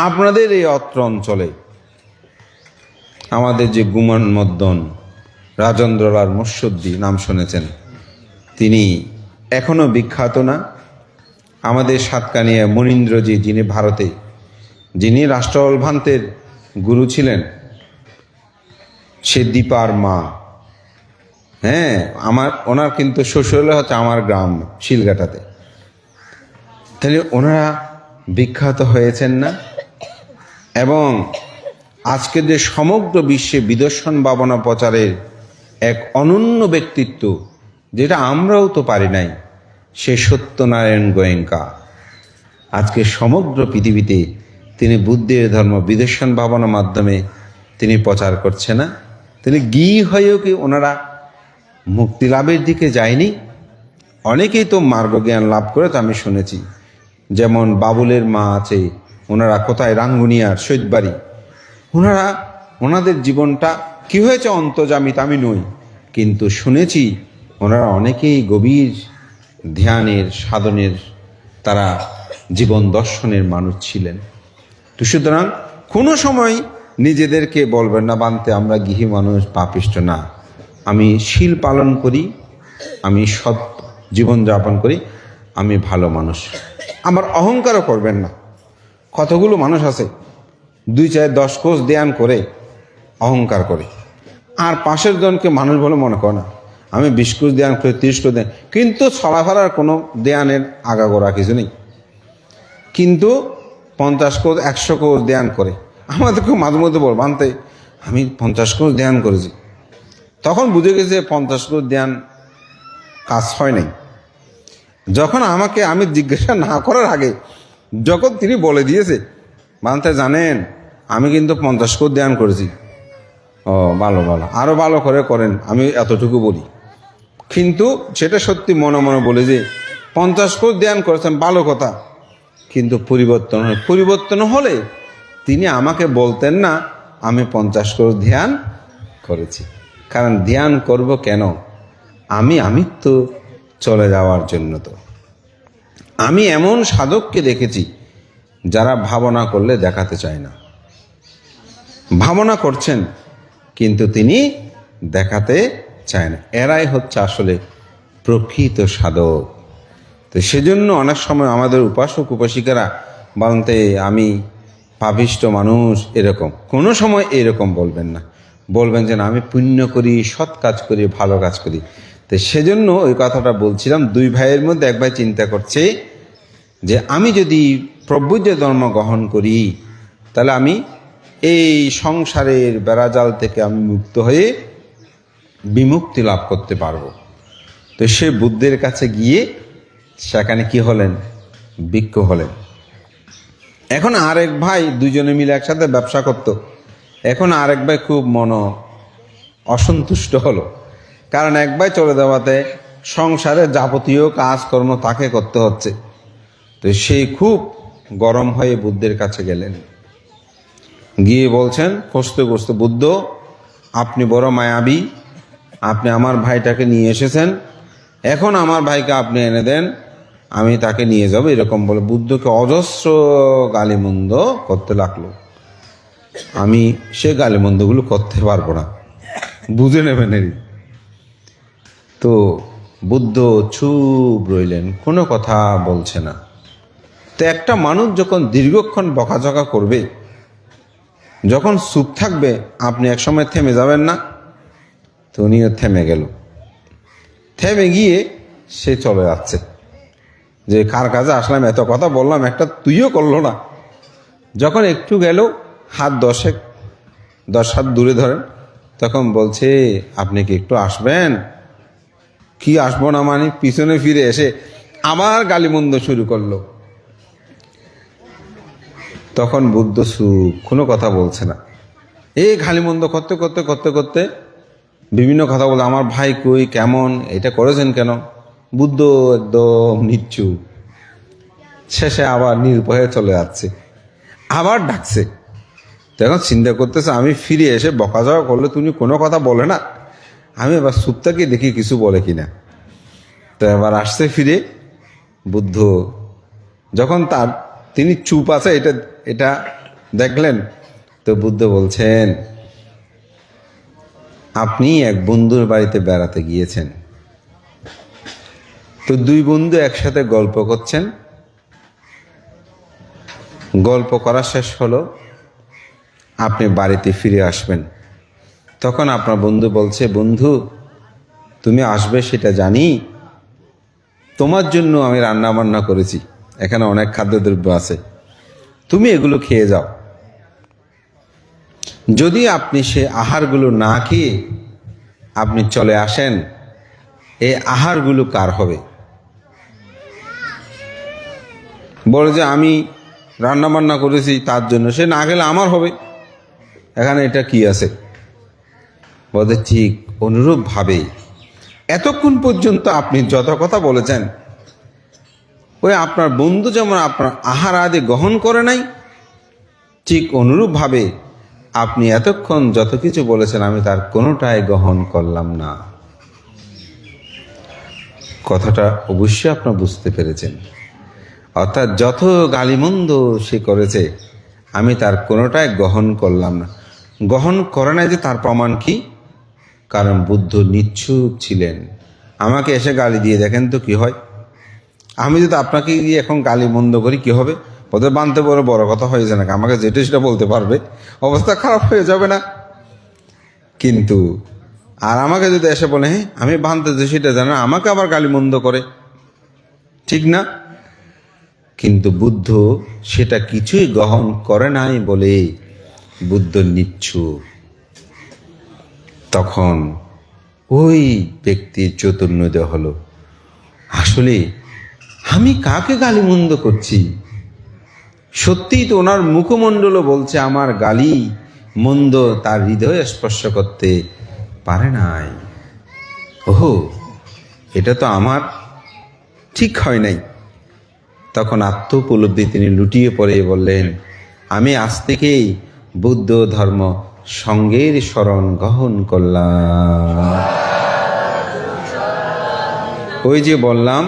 আপনাদের এই অত্র অঞ্চলে আমাদের যে গুমান মদ্দন রাজেন্দ্রলাল মুর্শিদি নাম শুনেছেন, তিনি এখনো বিখ্যাত না। আমাদের সাতকানিয়া মনীন্দ্রজি, যিনি ভারতে, যিনি রাষ্ট্রপাল ভান্তের গুরু ছিলেন, সে দীপার মা। হ্যাঁ, ওনার কিন্তু শ্বশুর হচ্ছে আমার গ্রাম শিলঘাটাতে। তাহলে ওনারা বিখ্যাত হয়েছেন না? এবং আজকে যে সমগ্র বিশ্বে বিদর্শন ভাবনা প্রচারের এক অনন্য ব্যক্তিত্ব, যেটা আমরাও তো পারি নাই, সে সত্যনারায়ণ গোয়েঙ্কা। আজকে সমগ্র পৃথিবীতে তিনি বুদ্ধের ধর্ম বিদর্শন ভাবনার মাধ্যমে তিনি প্রচার করছে না? তিনি গৃহী হয়েও কি ওনারা মুক্তি লাভের দিকে যায়নি? অনেকেই তো মার্গজ্ঞান লাভ করে, তো আমি শুনেছি। যেমন বাবুলের মা আছে, ওনারা কোথায়, রাঙ্গুনিয়ার সৈয়দবাড়ি, ওনাদের জীবনটা কি হয়েছে অন্তর্যামী আমি নই, কিন্তু শুনেছি ওনারা অনেকেই গভীর ধ্যানের সাধনের তারা জীবন দর্শনের মানুষ ছিলেন। তো সুতরাং কোনো সময় নিজেদেরকে বলবেন না বানতে আমরা গৃহী মানুষ, পাপিষ্ট না, আমি শীল পালন করি, আমি সৎ জীবনযাপন করি, আমি ভালো মানুষ। আমার অহংকারও করবেন না। কতগুলো মানুষ আছে 2-4-10 কোষ ধ্যান করে অহংকার করে, আর পাশের জনকে মানুষ বলে মনে করে না। আমি 20 কোষ ধ্যান করি, 30 কোষ ধ্যান, কিন্তু চলাফেরার কোনো ধ্যানের আগাগোড়া কিছু নেই। কিন্তু 50 কোষ 100 কোষ ধ্যান করে। আমাদেরকে মাঝে মধ্যে বল বানতে আমি 50 কোষ ধ্যান করেছি। তখন বুঝে গেছে 50 কোষ ধ্যান কাজ হয় নাই। যখন আমি জিজ্ঞাসা না করার আগে যখন তিনি বলে দিয়েছে বানতে জানেন আমি কিন্তু 50 কোষ ধ্যান করেছি, ও ভালো ভালো, আরো ভালো করে করেন, আমি এতটুকু বলি। কিন্তু সেটা সত্যি মনে মনে বলে যে 50 কোষ ধ্যান করেছেন, ভালো কথা, কিন্তু পরিবর্তন হলে তিনি আমাকে বলতেন না আমি 50 কোষ ধ্যান করেছি। কারণ ধ্যান করব কেন? আমি তো চলে যাওয়ার জন্য। তো আমি এমন সাধককে দেখেছি যারা ভাবনা করলে দেখাতে চায় না, ভাবনা করছেন কিন্তু তিনি দেখাতে চায় না। এরাই হচ্ছে আসলে প্রকৃত সাধক। তো সেজন্য অনেক সময় আমাদের উপাসক উপাসিকারা বলতে আমি পাপিষ্ট মানুষ, এরকম কোনো সময় এরকম বলবেন না। বলবেন যে না আমি পুণ্য করি, সৎ কাজ করি, ভালো কাজ করি। তো সেজন্য ওই কথাটা বলছিলাম, 2 ভাইয়ের মধ্যে এক ভাই চিন্তা করছে যে আমি যদি প্রভুজ্য ধর্ম গ্রহণ করি তাহলে আমি এই সংসারের বেড়াজাল থেকে আমি মুক্ত হয়ে বিমুক্তি লাভ করতে পারবো। তো সে বুদ্ধের কাছে গিয়ে সেখানে কি হলেন? ভিক্ষু হলেন। এখন আরেক ভাই, দুজনে মিলে একসাথে ব্যবসা করত। এখন আরেক ভাই খুব অসন্তুষ্ট হলো, কারণ এক ভাই চলে যাওয়াতে সংসারে যাবতীয় কাজকর্ম তাকে করতে হচ্ছে। তো সেই খুব গরম হয়ে বুদ্ধের কাছে গেলেন, গিয়ে বলছেন কষ্ট কষ্ট, বুদ্ধ আপনি বড় মায়াবী, আপনি আমার ভাইটাকে নিয়ে এসেছেন, এখন আমার ভাইকে আপনি এনে দেন, আমি তাকে নিয়ে যাব, এরকম বলে বুদ্ধকে অজস্র গালিমন্দ করতে লাগলো। আমি সে গালিমন্দগুলো করতে পারবো না, বুঝে নেবেন। তো বুদ্ধ চুপ রইলেন, কোনো কথা বলছে না। তো একটা মানুষ যখন দীর্ঘক্ষণ বকাঝকা করবে, যখন চুপ থাকবে, আপনি একসময় থেমে যাবেন না? তো উনিও থেমে গেল। থেমে গিয়ে সে চলে যাচ্ছে যে কার কাছে আসলাম, এত কথা বললাম, একটা তুইও করলো না। যখন একটু গেল, হাত 10 হাত দূরে ধরেন, তখন বলছে আপনি কি একটু আসবেন? কি আসবো না মানে, পিছনে ফিরে এসে আবার গালিমন্দ শুরু করলো। তখন বুদ্ধ চুপ, কোনো কথা বলছে না। এই গালিমন্দ করতে করতে করতে করতে বিভিন্ন কথা বলে, আমার ভাই কই, কেমন, এটা করেছেন কেন? বুদ্ধ একদম নিশ্চুপ। শেষে আবার নির্ভয়ে চলে যাচ্ছে, আবার ডাকছে। তখন চিন্তা করতেছে আমি ফিরে এসে বকাঝকা করলে তুমি কোনো কথা বলে না, আমি এবার চুপ থাকি দেখি কিছু বলে কিনা। তো এবার আসছে ফিরে বুদ্ধ, যখন তিনি চুপ আছে এটা দেখলেন, তো বুদ্ধ বলছেন আপনি এক বন্ধুর বাড়িতে বেড়াতে গিয়েছেন, তো 2 বন্ধু একসাথে গল্প করছেন, গল্প করা শেষ হলো, আপনি বাড়িতে ফিরে আসবেন। তখন আপনার বন্ধু বলছে, বন্ধু তুমি আসবে সেটা জানি, তোমার জন্য আমি রান্না বান্না করেছি, এখানে অনেক খাদ্যদ্রব্য আছে, তুমি এগুলো খেয়ে যাও। যদি আপনি সে আহারগুলো না খেয়ে আপনি চলে আসেন, এই আহারগুলো কার হবে? বলে যে আমি রান্না বান্না করেছি তার জন্য, সে না গেলে আমার হবে, এখানে এটা কি আছে? বলে ঠিক অনুরূপ ভাবে এতক্ষণ পর্যন্ত আপনি যত কথা বলেছেন, ওই আপনার বন্ধু যেমন আপনার আহার আদি গ্রহণ করে নাই, ঠিক অনুরূপ ভাবে আপনি এতক্ষণ যত কিছু বলেছেন আমি তার কোনোটাই গ্রহণ করলাম না। কথাটা অবশ্যই আপনারা বুঝতে পেরেছেন। অর্থাৎ যত গালিমন্দ সে করেছে আমি তার কোনোটাই গ্রহণ করলাম না। গ্রহণ করে না যে তার প্রমাণ কি? কারণ বুদ্ধ নিচ্ছুক ছিলেন। আমাকে এসে গালি দিয়ে দেখেন তো কি হয়। আমি যদি আপনাকে গিয়ে এখন গালি মন্দ করি কি হবে? ওদের বানতে বড় বড় কথা হয়ে যায় নাকি? আমাকে যেটা সেটা বলতে পারবে, অবস্থা খারাপ হয়ে যাবে না? কিন্তু আর আমাকে যদি এসে বলে হ্যাঁ আমি বানতে যে সেটা জানা, আমাকে আবার গালি মন্দ করে, ঠিক না? কিন্তু বুদ্ধ সেটা কিছুই গ্রহণ করে নাই বলে বুদ্ধ নিচ্ছুক। তখন ওই ব্যক্তির চৈতন্যোদয় হলো, আসলে আমি কাকে গালিমন্দ করছি? সত্যিই তো ওনার মুখমণ্ডলও বলছে আমার গালি মন্দ তার হৃদয়ে স্পর্শ করতে পারে নাই। ওহো, এটা তো আমার ঠিক হয় নাই। তখন আত্ম উপলব্ধি তিনি লুটিয়ে পড়ে বললেন, আমি আজ থেকেই বুদ্ধ ধর্ম সঙ্গের শরণ গ্রহণ করলাম। ওই যে বললাম,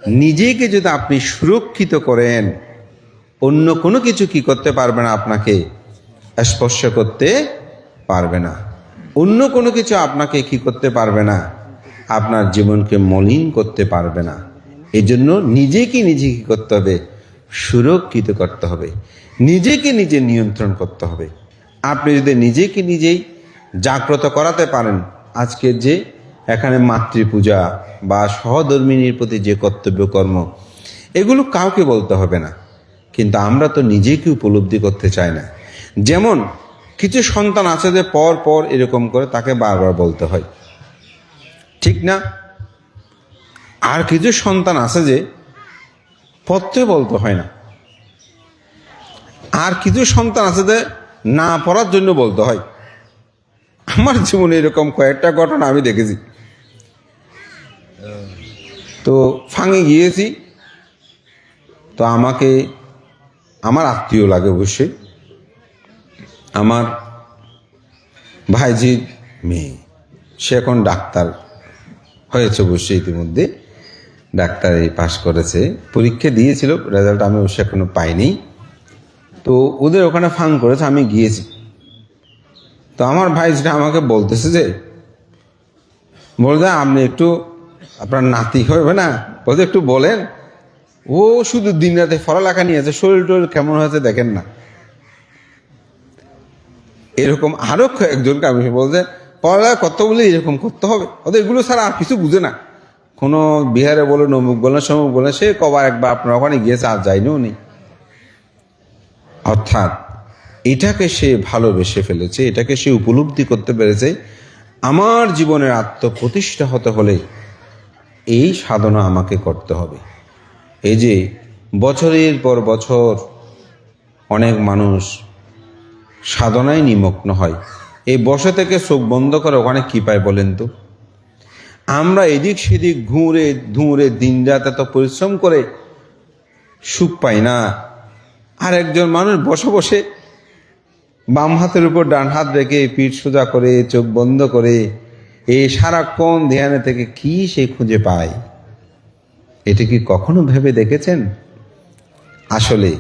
নিজেকে যদি আপনি সুরক্ষিত করেন, অন্য কোনো কিছু কি করতে পারবে না, আপনাকে স্পর্শ করতে পারবে না। অন্য কোনো কিছু আপনাকে কি করতে পারবে না, আপনার জীবনকে মলিন করতে পারবে না। এই জন্য নিজেকে নিজে কি করতে হবে? সুরক্ষিত করতে হবে, নিজেকে নিজে নিয়ন্ত্রণ করতে হবে। আপনি যদি নিজেকে নিজেই জাগ্রত করাতে পারেন, আজকের যে এখানে মাতৃপূজা বা সহধর্মিনীর প্রতি যে কর্তব্য কর্ম, এগুলো কাউকে বলতে হবে না। কিন্তু আমরা তো নিজেকে উপলব্ধি করতে চাই না। যেমন কিছু সন্তান আছে যে পর পর এরকম করে তাকে বারবার বলতে হয়, ঠিক না? আর কিছু সন্তান আছে যে পড়তে বলতে হয় না। আর কিছু সন্তান আছে যে না পড়ার জন্য বলতে হয়। আমার জীবনে এরকম কয়েকটা ঘটনা আমি দেখেছি। তো ফাঁঙে গিয়েছি, তো আমাকে আমার আত্মীয় লাগে অবশ্যই, আমার ভাইজির মেয়ে, সে এখন ডাক্তার হয়েছে অবশ্যই, ইতিমধ্যে ডাক্তারি পাশ করেছে, পরীক্ষা দিয়েছিল, রেজাল্ট আমি অবশ্যই এখনো পাইনি। তো ওদের ওখানে ফাং করেছে, আমি গিয়েছি। তো আমার ভাইজিটা আমাকে বলতেছে যে, বলতে আপনি একটু আপনার নাতি হবে না, বলতে একটু বলেন, ও শুধু দিন রাতে পড়ালেখা নিয়েছে, শরীর টরীর কেমন হয়েছে দেখেন না। এরকম আরো কয়েকজনকে আমি বলছে পড়ালেখা করতে বলে এরকম করতে হবে, ওদের এগুলো ছাড়া আর কিছু বুঝে না। কোনো বিহারে বলেন, অমুক বলেন, সমুক বলেন, সে কবার একবার আপনার ওখানে গিয়েছে, আর যায়নিও নেই। অর্থাৎ এটাকে সে ভালোবেসে ফেলেছে, এটাকে সে উপলব্ধি করতে পেরেছে। আমার জীবনের আত্মপ্রতিষ্ঠা হতে হলে এই সাধনা আমাকে করতে হবে। এই যে বছরের পর বছর অনেক মানুষ সাধনায় নিমগ্ন হয়, এই বসে থেকে চোখ বন্ধ করে ওখানে কি পায় বলেন তো? আমরা এদিক সেদিক ঘুরে ধুঁড়ে দিন রাত এত পরিশ্রম করে সুখ পাই না। আর একজন মানুষ বসে বসে বাম হাতের উপর ডান হাত রেখে পিঠ সোজা করে চোখ বন্ধ করে এই সারাক্ষণ ধ্যানে থেকে কি সে খুঁজে পায়? এটা কি কখনো ভেবে দেখেছেন? আসলে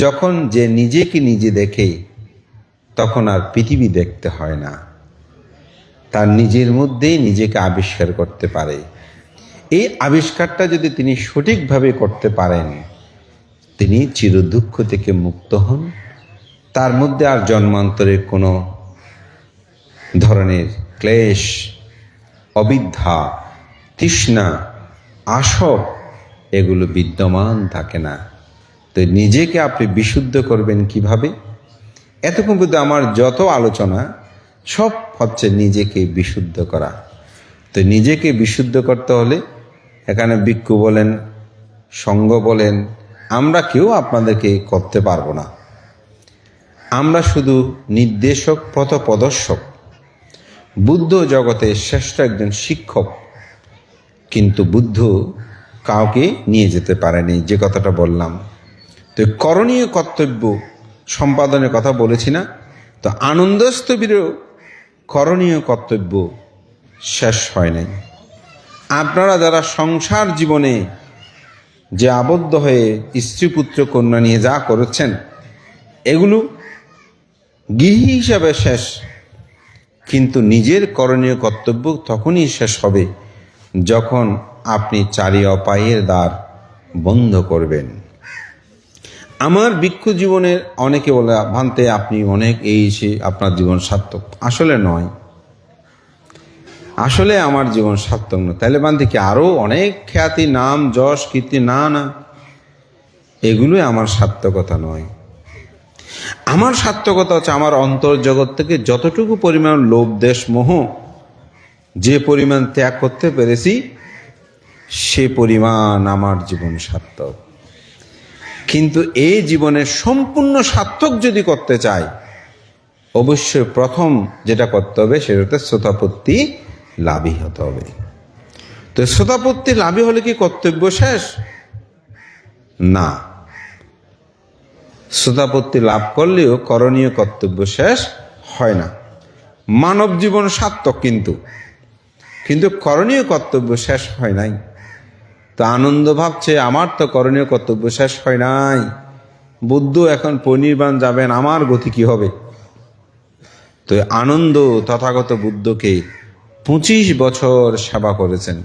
যখন যে নিজেকে নিজে দেখে, তখন আর পৃথিবী দেখতে হয় না, তার নিজের মধ্যেই নিজেকে আবিষ্কার করতে পারে। এই আবিষ্কারটা যদি তিনি সঠিকভাবে করতে পারেন, তিনি চিরদুঃখ থেকে মুক্ত হন। তার মধ্যে আর জন্মান্তরের কোনো ধরনের ক্লেশ, অবিদ্যা, তৃষ্ণা, আসব এগুলো বিদ্যমান থাকে না। তো নিজেকে আপনি বিশুদ্ধ করবেন কিভাবে? এতক্ষণ পর্যন্ত আমার যত আলোচনা সব হচ্ছে নিজেকে বিশুদ্ধ করা। তো নিজেকে বিশুদ্ধ করতে হলে এখানে ভিক্ষু বলেন, সঙ্গ বলেন, আমরা কেউ আপনাদেরকে করতে পারবো না। আমরা শুধু নির্দেশক, পথপ্রদর্শক। বুদ্ধ জগতের শ্রেষ্ঠ একজন শিক্ষক, কিন্তু বুদ্ধ কাউকে নিয়ে যেতে পারেনি, যে কথাটা বললাম। তো করণীয় কর্তব্য সম্পাদনের কথা বলেছি না? তো আনন্দস্থবিরও করণীয় কর্তব্য শেষ হয় নাই। আপনারা যারা সংসার জীবনে যে আবদ্ধ হয়ে স্ত্রী পুত্র কন্যা নিয়ে যা করেছেন, এগুলো গৃহী হিসাবে শেষ, কিন্তু নিজের করণীয় কর্তব্য তখনই শেষ হবে যখন আপনি চারি অপায়ের দ্বার বন্ধ করবেন। আমার ভিক্ষু জীবনের অনেকে বলে ভান্তে আপনি অনেক এই সে আপনার জীবন সার্থক। আসলে নয়, আসলে আমার জীবন সার্থক নয়। তাহলে বান্ধে কি আরো অনেক খ্যাতি, নাম, যশ, কীর্তি? না না, এগুলোই আমার সার্থকতা নয়। আমার সার্থকতা হচ্ছে আমার অন্তর্জগৎ থেকে যতটুকু পরিমাণ লোভ, দেশ, মোহ যে পরিমাণ ত্যাগ করতে পেরেছি, সে পরিমাণ আমার জীবন সার্থক। কিন্তু এই জীবনের সম্পূর্ণ সার্থক যদি করতে চাই, অবশ্যই প্রথম যেটা করতে হবে সেটা হচ্ছে শ্রোতাপত্তি লাভী হতে হবে। তো শ্রোতাপত্তি লাভী হলে কি কর্তব্য শেষ? না, শ্রোতাপত্তি লাভ করলেও করণীয় কর্তব্য শেষ হয় না। মানব জীবন সার্থক, কিন্তু করণীয় কর্তব্য শেষ হয় নাই। তো আনন্দ ভাবছে আমার তো করণীয় কর্তব্য শেষ হয় নাই, বুদ্ধ এখন পরিনির্বাণ যাবেন, আমার গতি কি হবে? তো আনন্দ তথাগত বুদ্ধকে 25 বছর সেবা করেছেন।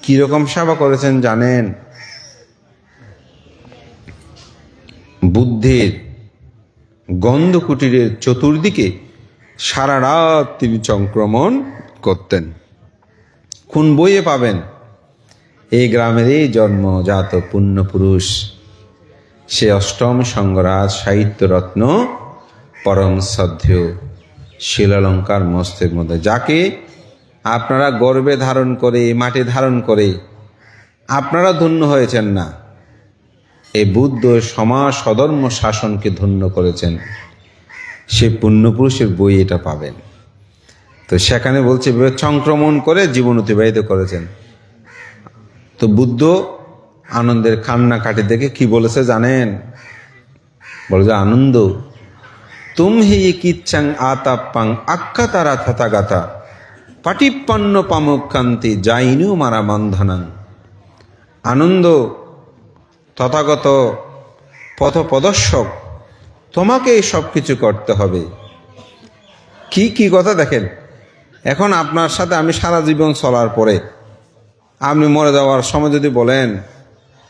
কিরকম সেবা করেছেন জানেন? বুদ্ধের গন্ধ কুটিরের চতুর্দিকে সারা রাত তিনি চক্রমণ করতেন। কোন বইয়ে পাবেন? এই গ্রামেরই জন্মজাত পুণ্যপুরুষ, সে অষ্টম সঙ্গরাজ সাহিত্য রত্ন পরম শ্রদ্ধেয় শিলালঙ্কার মস্তের মধ্যে, যাকে আপনারা গর্বে ধারণ করে, মাটি ধারণ করে আপনারা ধন্য হয়েছেন না, এই বুদ্ধ সমাজ সধর্ম শাসনকে ধন্য করেছেন। সে পুণ্যপুরুষের বই এটা পাবেন। তো সেখানে বলছে সংক্রমণ করে জীবন অতিবাহিত করেছেন। তো বুদ্ধ আনন্দের কান্নাকাটি দেখে কি বলেছে জানেন? বলে যে, আনন্দ তুম হি কিচ্ছাং আতাপ্পাং আক্কা তারা থাতাগাতা পাটিপ্পান্ন পামুকান্তি যাইনু মারা বন্ধনাং। আনন্দ তথাগত পথপ্রদর্শক, তোমাকে এই সব কিছু করতে হবে। কি কথা দেখেন, এখন আপনার সাথে আমি সারা জীবন চলার পরে আপনি মরে যাওয়ার সময় যদি বলেন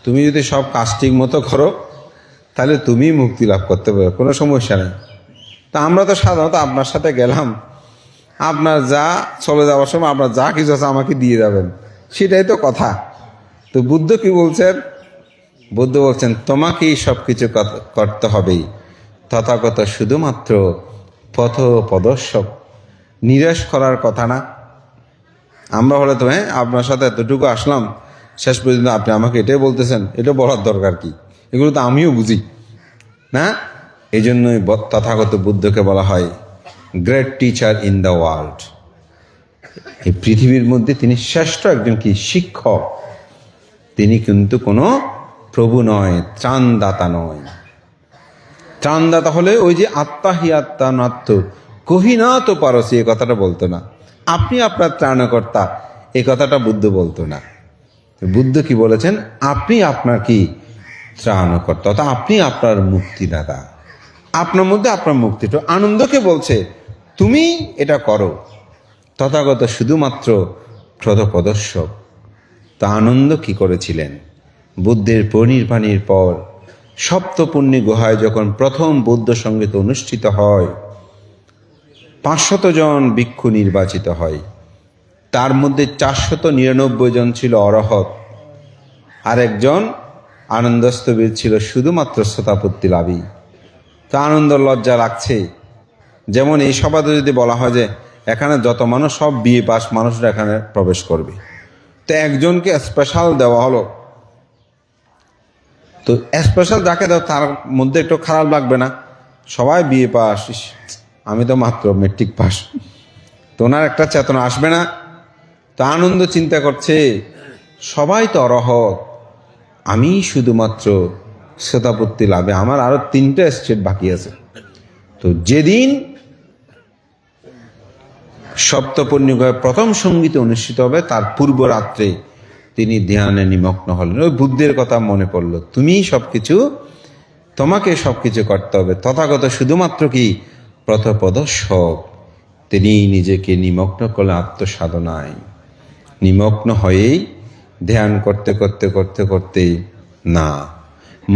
তুমি যদি সব কাজ ঠিক মতো করো তাহলে তুমি মুক্তি লাভ করতে পারবে, কোনো সমস্যা নেই। তা আমরা তো সাধারণত আপনার সাথে গেলাম, আপনার যা চলে যাওয়ার সময় আপনার যা কিছু আছে আমাকে দিয়ে যাবেন, সেটাই তো কথা। তো বুদ্ধ কি বলছেন? বুদ্ধ বলছেন তোমাকেই সব কিছু করতে হবে। তথাগত শুধুমাত্র পথ প্রদর্শক, নিরাশ করার কথা না। আমরা হলে তো আপনার সাথে এতটুকু আসলাম, শেষ পর্যন্ত আপনি আমাকে এটাই বলতেছেন, এটা বলার দরকার কি? এগুলো তো আমিও বুঝি না। এই জন্যই তথাগত বুদ্ধকে বলা হয় great teacher in the world. এই পৃথিবীর মধ্যে তিনি শ্রেষ্ঠ একজন কি শিক্ষক। তিনি কিন্তু কোনো প্রভু নয়, ত্রাণদাতা নয়। ত্রাণদাতা হলে ওই যে আত্মা হি আত্মা নাত্ম কহি না তো পারসি, এই কথাটা বলতো না। আপনি আপনার ত্রাণকর্তা, এই কথাটা বুদ্ধ বলতো না। বুদ্ধ কি বলেছেন? আপনি আপনার কি ত্রাণকর্তা, অর্থাৎ আপনি আপনার মুক্তিদাতা, আপনার মধ্যে আপনার মুক্তি। তো আনন্দকে বলছে তুমি এটা করো। তথাগত শুধুমাত্র পথপ্রদর্শক। তা আনন্দ কি করেছিলেন? বুদ্ধের পরিনির্বাণের পর সপ্তপুণ্যী গুহায় যখন প্রথম বৌদ্ধ সঙ্গীত অনুষ্ঠিত হয়, 500 জন ভিক্ষু নির্বাচিত হয়। তার মধ্যে 499 জন ছিল অরহত, আর একজন আনন্দস্থবির ছিল শুধুমাত্র শ্রোতাপত্তি লাভী। তা আনন্দ লজ্জা লাগছে। যেমন এই সভাতে যদি বলা হয় যে এখানে যত মানুষ সব বিএ পাস মানুষরা এখানে প্রবেশ করবে, তো একজনকে স্পেশাল দেওয়া হলো। তো স্পেশাল যাকে দাও তার মধ্যে একটু খারাপ লাগবে না? সবাই বিএ পাস, আমি তো মাত্র মেট্রিক পাস, তো ওনার একটা চেতনা আসবে না? তা আনন্দ চিন্তা করছে সবাই তো অরহত, আমি শুধুমাত্র শ্রোতাপত্তি লাভে, আমার আরো 3টা স্টেট বাকি আছে। তো যেদিন সপ্তপুণ্যী গুহায় প্রথম সঙ্গীত অনুষ্ঠিত হবে তার পূর্ব রাত্রে তিনি ধ্যানে নিমগ্ন হলেন। ওই বুদ্ধের কথা মনে পড়ল, তুমি সবকিছু, তোমাকে সবকিছু করতে হবে। তথাগত শুধুমাত্র কি পথপ্রদর্শক, তিনি নিজেকে নিমগ্ন করলেন আত্মসাধনায়। নিমগ্ন হয়েই ধ্যান করতে করতে করতে করতে না,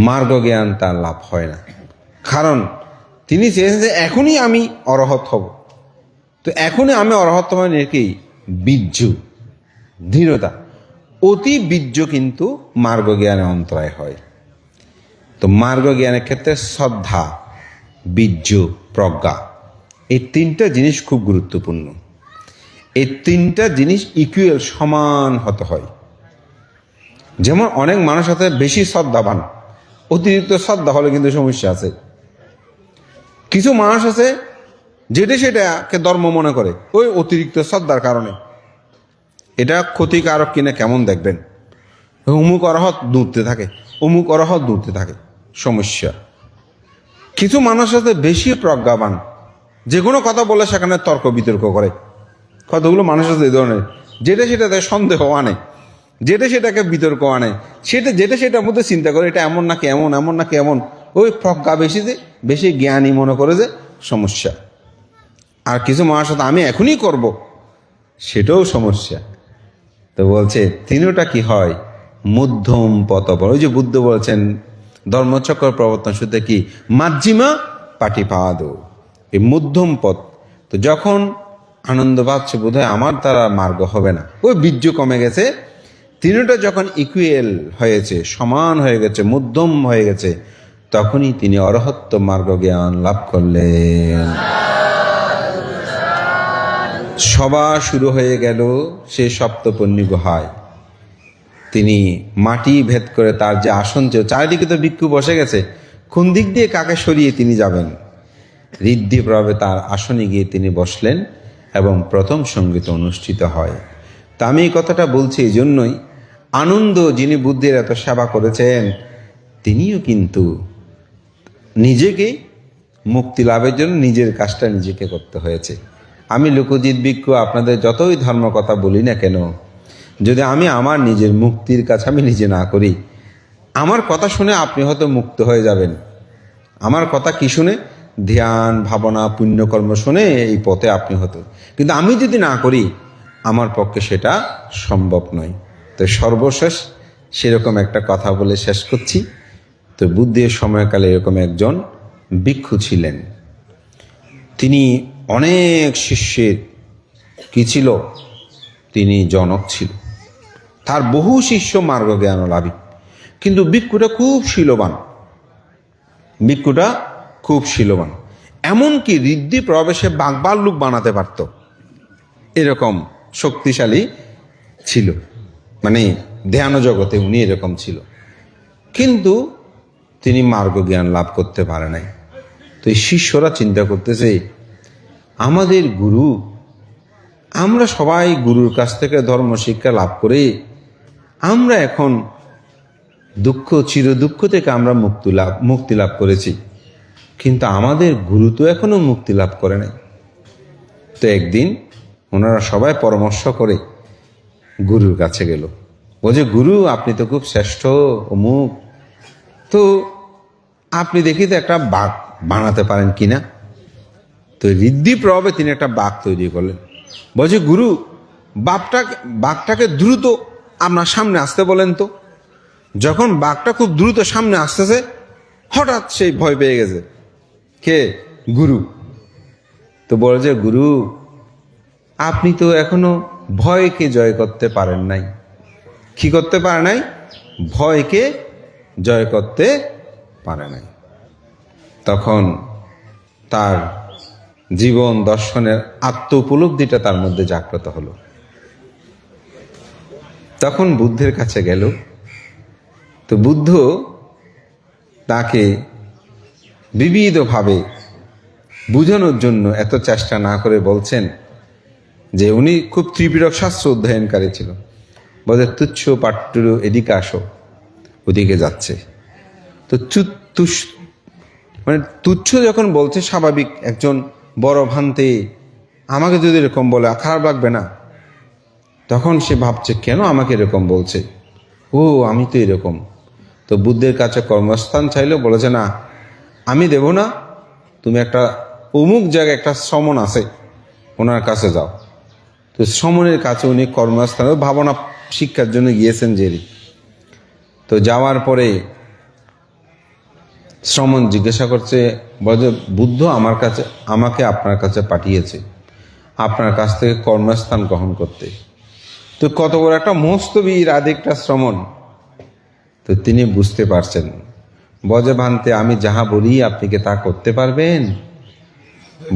মার্গ জ্ঞান তার লাভ হয় না। কারণ তিনি চেয়েছেন যে এখনই আমি অরহত হব। তো এখনই আমি অরহত মানে কি? বীর্য, দৃঢ়তা। অতি বীর্য কিন্তু মার্গ জ্ঞানে অন্তরায় হয়। তো মার্গ জ্ঞানের ক্ষেত্রে শ্রদ্ধা, বীর্য, প্রজ্ঞা, এই তিনটা জিনিস খুব গুরুত্বপূর্ণ। এই তিনটা জিনিস ইকুয়াল, সমান হতে হয়। যেমন অনেক মানুষ আছে বেশি শ্রদ্ধাবান, অতিরিক্ত শ্রদ্ধা হলে কিন্তু সমস্যা আছে। কিছু মানুষ আছে যেটা সেটাকে ধর্ম মনে করে ওই অতিরিক্ত শ্রদ্ধার কারণে। এটা ক্ষতিকারক কিনা কেমন দেখবেন, অমুক অরহত দূরতে থাকে, অমুক অরহত দূরতে থাকে, সমস্যা। কিছু মানুষ আছে বেশি প্রজ্ঞাবান, যে কোনো কথা বলে সেখানে তর্ক বিতর্ক করে। কতগুলো মানুষ আছে এই ধরনের, যেটা সেটাতে সন্দেহ আনে, যেটা সেটাকে বিতর্ক আনে, যেটা সেটার মধ্যে চিন্তা করে এটা এমন নাকি এমন, এমন নাকি এমন। ওই প্রজ্ঞা বেশি, যে বেশি জ্ঞানী মনে করে, যে সমস্যা। আর কিছু মানুষ আছে আমি এখনই করব, সেটাও সমস্যা। তো বলছে তিনটা কি হয়? মধ্যম পথ। ওই যে বুদ্ধ বলছেন ধর্মচক্র প্রবর্তন সূত্রে কি, মাজ্জিমা পাটিপাদ, এই মধ্যম পথ। তো যখন আনন্দ পাচ্ছে বোধ হয় আমার দ্বারা মার্গ হবে না, ওই বীর্য কমে গেছে, তিনটা যখন ইকুয়াল হয়েছে, সমান হয়ে গেছে, মধ্যম হয়ে গেছে, তখনই তিনি অরহত্ব মার্গ জ্ঞান লাভ করলেন। সভা শুরু হয়ে গেল সে সপ্তপর্ণী গুহায়। তিনি মাটি ভেদ করে তার যে আসন ছিল, চারিদিকে তো ভিক্ষু বসে গেছে, কোন দিক দিয়ে কাকে সরিয়ে তিনি যাবেন? ঋদ্ধিপ্রভাবে তার আসনে গিয়ে তিনি বসলেন এবং প্রথম সঙ্গীত অনুষ্ঠিত হয়। তা আমি এই কথাটা বলছি এই জন্যই, আনন্দ যিনি বুদ্ধের এত সেবা করেছেন, তিনিও কিন্তু নিজেকে মুক্তি লাভের জন্য নিজের কাজটা নিজেকে করতে হয়েছে। আমি লোকজিৎ ভিক্ষু আপনাদের যতই ধর্ম কথা বলি না কেন, যদি আমি আমার নিজের মুক্তির কাজ আমি নিজে না করি, আমার কথা শুনে আপনি হয়তো মুক্ত হয়ে যাবেন। আমার কথা কি শুনে? ধ্যান, ভাবনা, পুণ্যকর্ম শুনে এই পথে আপনি হতো। কিন্তু আমি যদি না করি, আমার পক্ষে সেটা সম্ভব নয়। তো সর্বশেষ সেরকম একটা কথা বলে শেষ করছি। তো বুদ্ধের সময়কালে এরকম একজন ভিক্ষু ছিলেন। তিনি অনেক শিষ্যের কি ছিল? তিনি জনক ছিল। তার বহু শিষ্য মার্গ জ্ঞান লাভী। কিন্তু ভিক্ষুটা খুব শীলবান, ভিক্ষুটা খুব শীলবান। এমনকি ঋদ্ধি প্রবেশে বাঘবাল্লুক বানাতে পারত, এরকম শক্তিশালী ছিল। মানে ধ্যান জগতে উনি এরকম ছিল। কিন্তু তিনি মার্গ জ্ঞান লাভ করতে পারে নাই। তো এই শিষ্যরা চিন্তা করতেছে, আমাদের গুরু, আমরা সবাই গুরুর কাছ থেকে ধর্ম শিক্ষা লাভ করে আমরা এখন দুঃখ, চির দুঃখ থেকে আমরা মুক্তি লাভ করেছি, কিন্তু আমাদের গুরু তো এখনো মুক্তি লাভ করে নাই। তো একদিন ওনারা সবাই পরামর্শ করে গুরুর কাছে গেল। বলছে, গুরু আপনি তো খুব শ্রেষ্ঠ অমুক, তো আপনি দেখি তো একটা বাঘ বানাতে পারেন কিনা। তো ঋদ্ধি প্রভাবে তিনি একটা বাঘ তৈরি করলেন। বলছে, গুরু বাঘটাকে দ্রুত আপনার সামনে আসতে বলেন তো। যখন বাঘটা খুব দ্রুত সামনে আসতেছে, হঠাৎ সেই ভয় পেয়ে গেছে। কে? গুরু। তো বলছে, গুরু আপনি তো এখনো ভয়কে জয় করতে পারেন নাই। কি করতে পারে নাই? ভয়কে জয় করতে পারে নাই। তখন তার জীবন দর্শনের আত্ম উপলব্ধিটা তার মধ্যে জাগ্রত হলো। তখন বুদ্ধের কাছে গেল। তো বুদ্ধ তাকে বিবিধভাবে বুঝানোর জন্য এত চেষ্টা না করে বলছেন যে উনি খুব ত্রিপিটক শাস্ত্র অধ্যয়নকারী ছিল। বলে, তুচ্ছ পাট্টুরু এদিকে আসো, ওদিকে যাচ্ছে। তো মানে তুচ্ছ যখন বলছে, স্বাভাবিক একজন বড় ভ্রান্তি আমাকে যদি এরকম বলে খারাপ লাগবে না? তখন সে ভাবছে, কেন আমাকে এরকম বলছে? ও আমি তো এরকম। তো বুদ্ধের কাছে কর্মস্থান চাইলেও বলেছে, না আমি দেব না, তুমি একটা অমুক জায়গায় একটা শ্রমণ আছে, ওনার কাছে যাও। তো শ্রমণের কাছে উনি কর্মস্থানে ভাবনা শিক্ষার জন্য গিয়েছেন জেরি। তো যাওয়ার পরে শ্রমণ জিজ্ঞাসা করছে, বলে বুদ্ধ আমাকে আপনার কাছে পাঠিয়েছে আপনার কাছ থেকে কর্মস্থান গ্রহণ করতে। তো কত বড় একটা মস্তবীর আদিকটা শ্রমণ। তো তিনি বুঝতে পারছেন, বজে ভান্তে আমি যাহা বলি আপনি কি তা করতে পারবেন?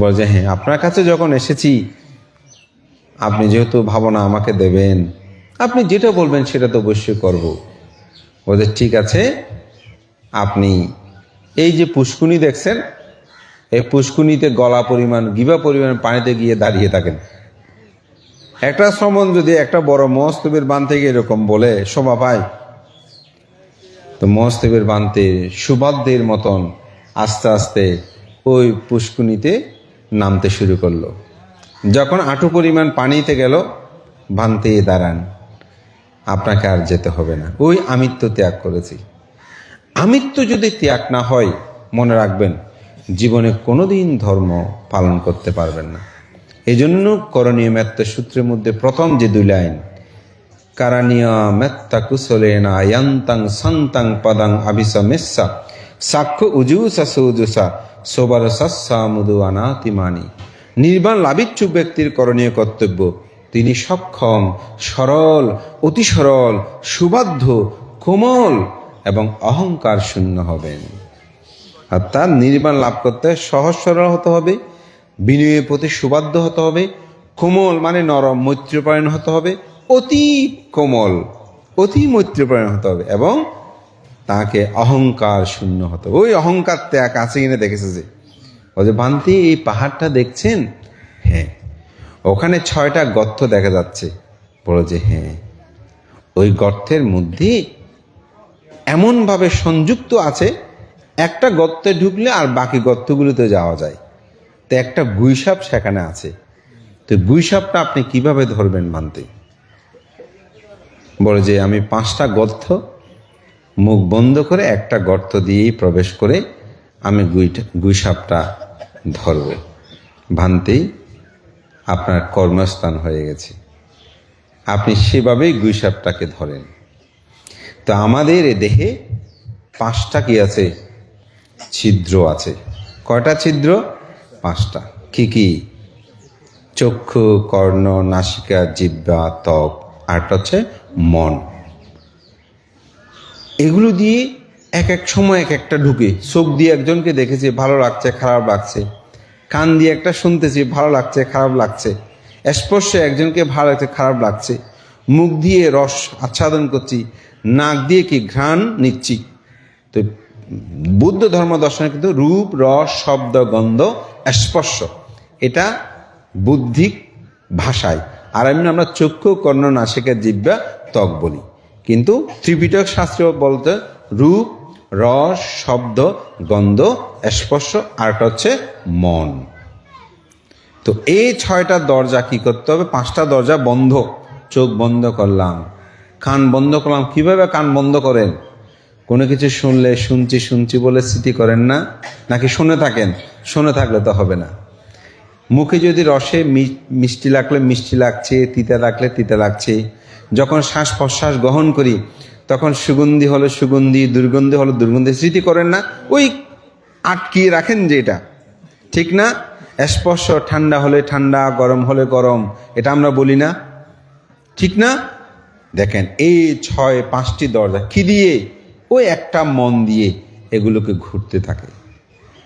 বলে হ্যাঁ, আপনার কাছে যখন এসেছি আপনি যেহেতু ভাবনা আমাকে দেবেন, আপনি যেটা বলবেন সেটা তো অবশ্যই করব। বলে ঠিক আছে, আপনি এই যে পুষ্কুনি দেখছেন, এই পুষ্কুনিতে গলা পরিমাণ গিবা পরিমাণ পানিতে গিয়ে দাঁড়িয়ে থাকেন। একটা শ্রমণ যদি একটা বড় মহস্তবের বান থেকে এরকম বলে শোভা পায়, তো মহস্তবের বানতে সুবাদ্যের মতন আস্তে আস্তে ওই পুষ্কুনিতে নামতে শুরু করলো। যখন আঁটু পরিমাণ পানিতে গেল, ভান্তে দাঁড়ান, আপনাকে আর যেতে হবে না, ওই আমিত্ব ত্যাগ করেছি। আমিত্ব যদি ত্যাগ না হয়, মনে রাখবেন জীবনে কোনোদিন ধর্ম পালন করতে পারবেন না। এই জন্য করণীয় মেত্তা সূত্রের মধ্যে প্রথম যে 2 লাইন, কারণীয় মেত্তা কুশলেনা ইয়ান্তাং সন্তাং পদাং আবিসমেস্সা সাক্ষ্য উজুসা সৌজুসা সোবার সস্সা মুদু আনাতিমানি। নির্বাণ লাভিচ্ছু ব্যক্তির করণীয় কর্তব্য, তিনি সক্ষম, সরল, অতি সরল, সুবাধ্য, কোমল এবং অহংকার শূন্য হবেন। অর্থাৎ নির্বাণ লাভ করতে সহজ সরল হতে হবে, বিনয়ের প্রতি সুবাধ্য হতে হবে, কোমল মানে নরম মৈত্রীপরায়ণ হতে হবে, অতি কোমল অতি মৈত্রীপরায়ণ হতে হবে, এবং তাকে অহংকার শূন্য হতে হবে। ওই অহংকার ত্যাগ আছে কিনে দেখেছে যে বলে ভান্তি এই পাহাড়টা দেখছেন? হ্যাঁ। ওখানে 6টা গর্ত দেখা যাচ্ছে। বলো যে হ্যাঁ। ওই গর্তের মধ্যে এমনভাবে সংযুক্ত আছে, একটা গর্তে ঢুকলে আর বাকি গর্তগুলোতে যাওয়া যায়। তো একটা গুইসাপ সেখানে আছে। তো গুইসাপটা আপনি কিভাবে ধরবেন ভান্তি? বলে যে আমি 5টা গর্ত মুখ বন্ধ করে একটা গর্ত দিয়েই প্রবেশ করে আমি গুইসাপটা ধরব। ভান্তি আপনার কর্মস্থান হয়ে গেছে, আপনি সেভাবেই গুইসাপটাকে ধরেন। তো আমাদের এ দেহে 5টা কি আছে? ছিদ্র আছে। কয়টা ছিদ্র? 5টা। কি কি? চক্ষু, কর্ণ, নাসিকা, জিহ্বা, ত্বক, আরটা হচ্ছে মন। এগুলো দিয়ে এক এক সময় এক একটা ঢুকে। চোখ দিয়ে একজনকে দেখেছি, ভালো লাগছে খারাপ লাগছে। কান দিয়ে একটা শুনতেছি, ভালো লাগছে খারাপ লাগছে। স্পর্শে একজনকে ভালো লাগছে খারাপ লাগছে। মুখ দিয়ে রস আচ্ছাদন করছি, নাক দিয়ে কি ঘ্রাণ নিচ্ছি। তো বুদ্ধ ধর্ম দর্শনে কিন্তু রূপ, রস, শব্দ, গন্ধ, স্পর্শ, এটা বুদ্ধিক ভাষায়। আর এমনি আমরা চক্ষু, কর্ণ, নাসিকা, জিহ্বা, ত্বক বলি। কিন্তু ত্রিপিটক শাস্ত্র বলতে রূপ, রস, শব্দ, গন্ধ, স্পর্শ, আরটা হচ্ছে মন। তো এই 6টা দরজা কি করতে হবে? 5টা দরজা বন্ধ। চোখ বন্ধ করলাম, কান বন্ধ করলাম। কিভাবে কান বন্ধ করেন? কোনো কিছু শুনলে শুনছি শুনছি বলে স্মৃতি করেন না, নাকি শুনে থাকেন? শুনে থাকলে তো হবে না। মুখে যদি রসে মিষ্টি লাগলে মিষ্টি লাগছে, তিতা লাগলে তিতা লাগছে। যখন শ্বাস প্রশ্বাস গ্রহণ করি তখন সুগন্ধি হলো সুগন্ধি, দুর্গন্ধি হলো দুর্গন্ধি, স্মৃতি করেন না? ওই আটকিয়ে রাখেন যে এটা ঠিক না। স্পর্শ, ঠান্ডা হলে ঠান্ডা, গরম হলে গরম, এটা আমরা বলি না, ঠিক না? দেখেন এই 5টি দরজা কি দিয়ে? ওই একটা মন দিয়ে এগুলোকে ঘুরতে থাকে।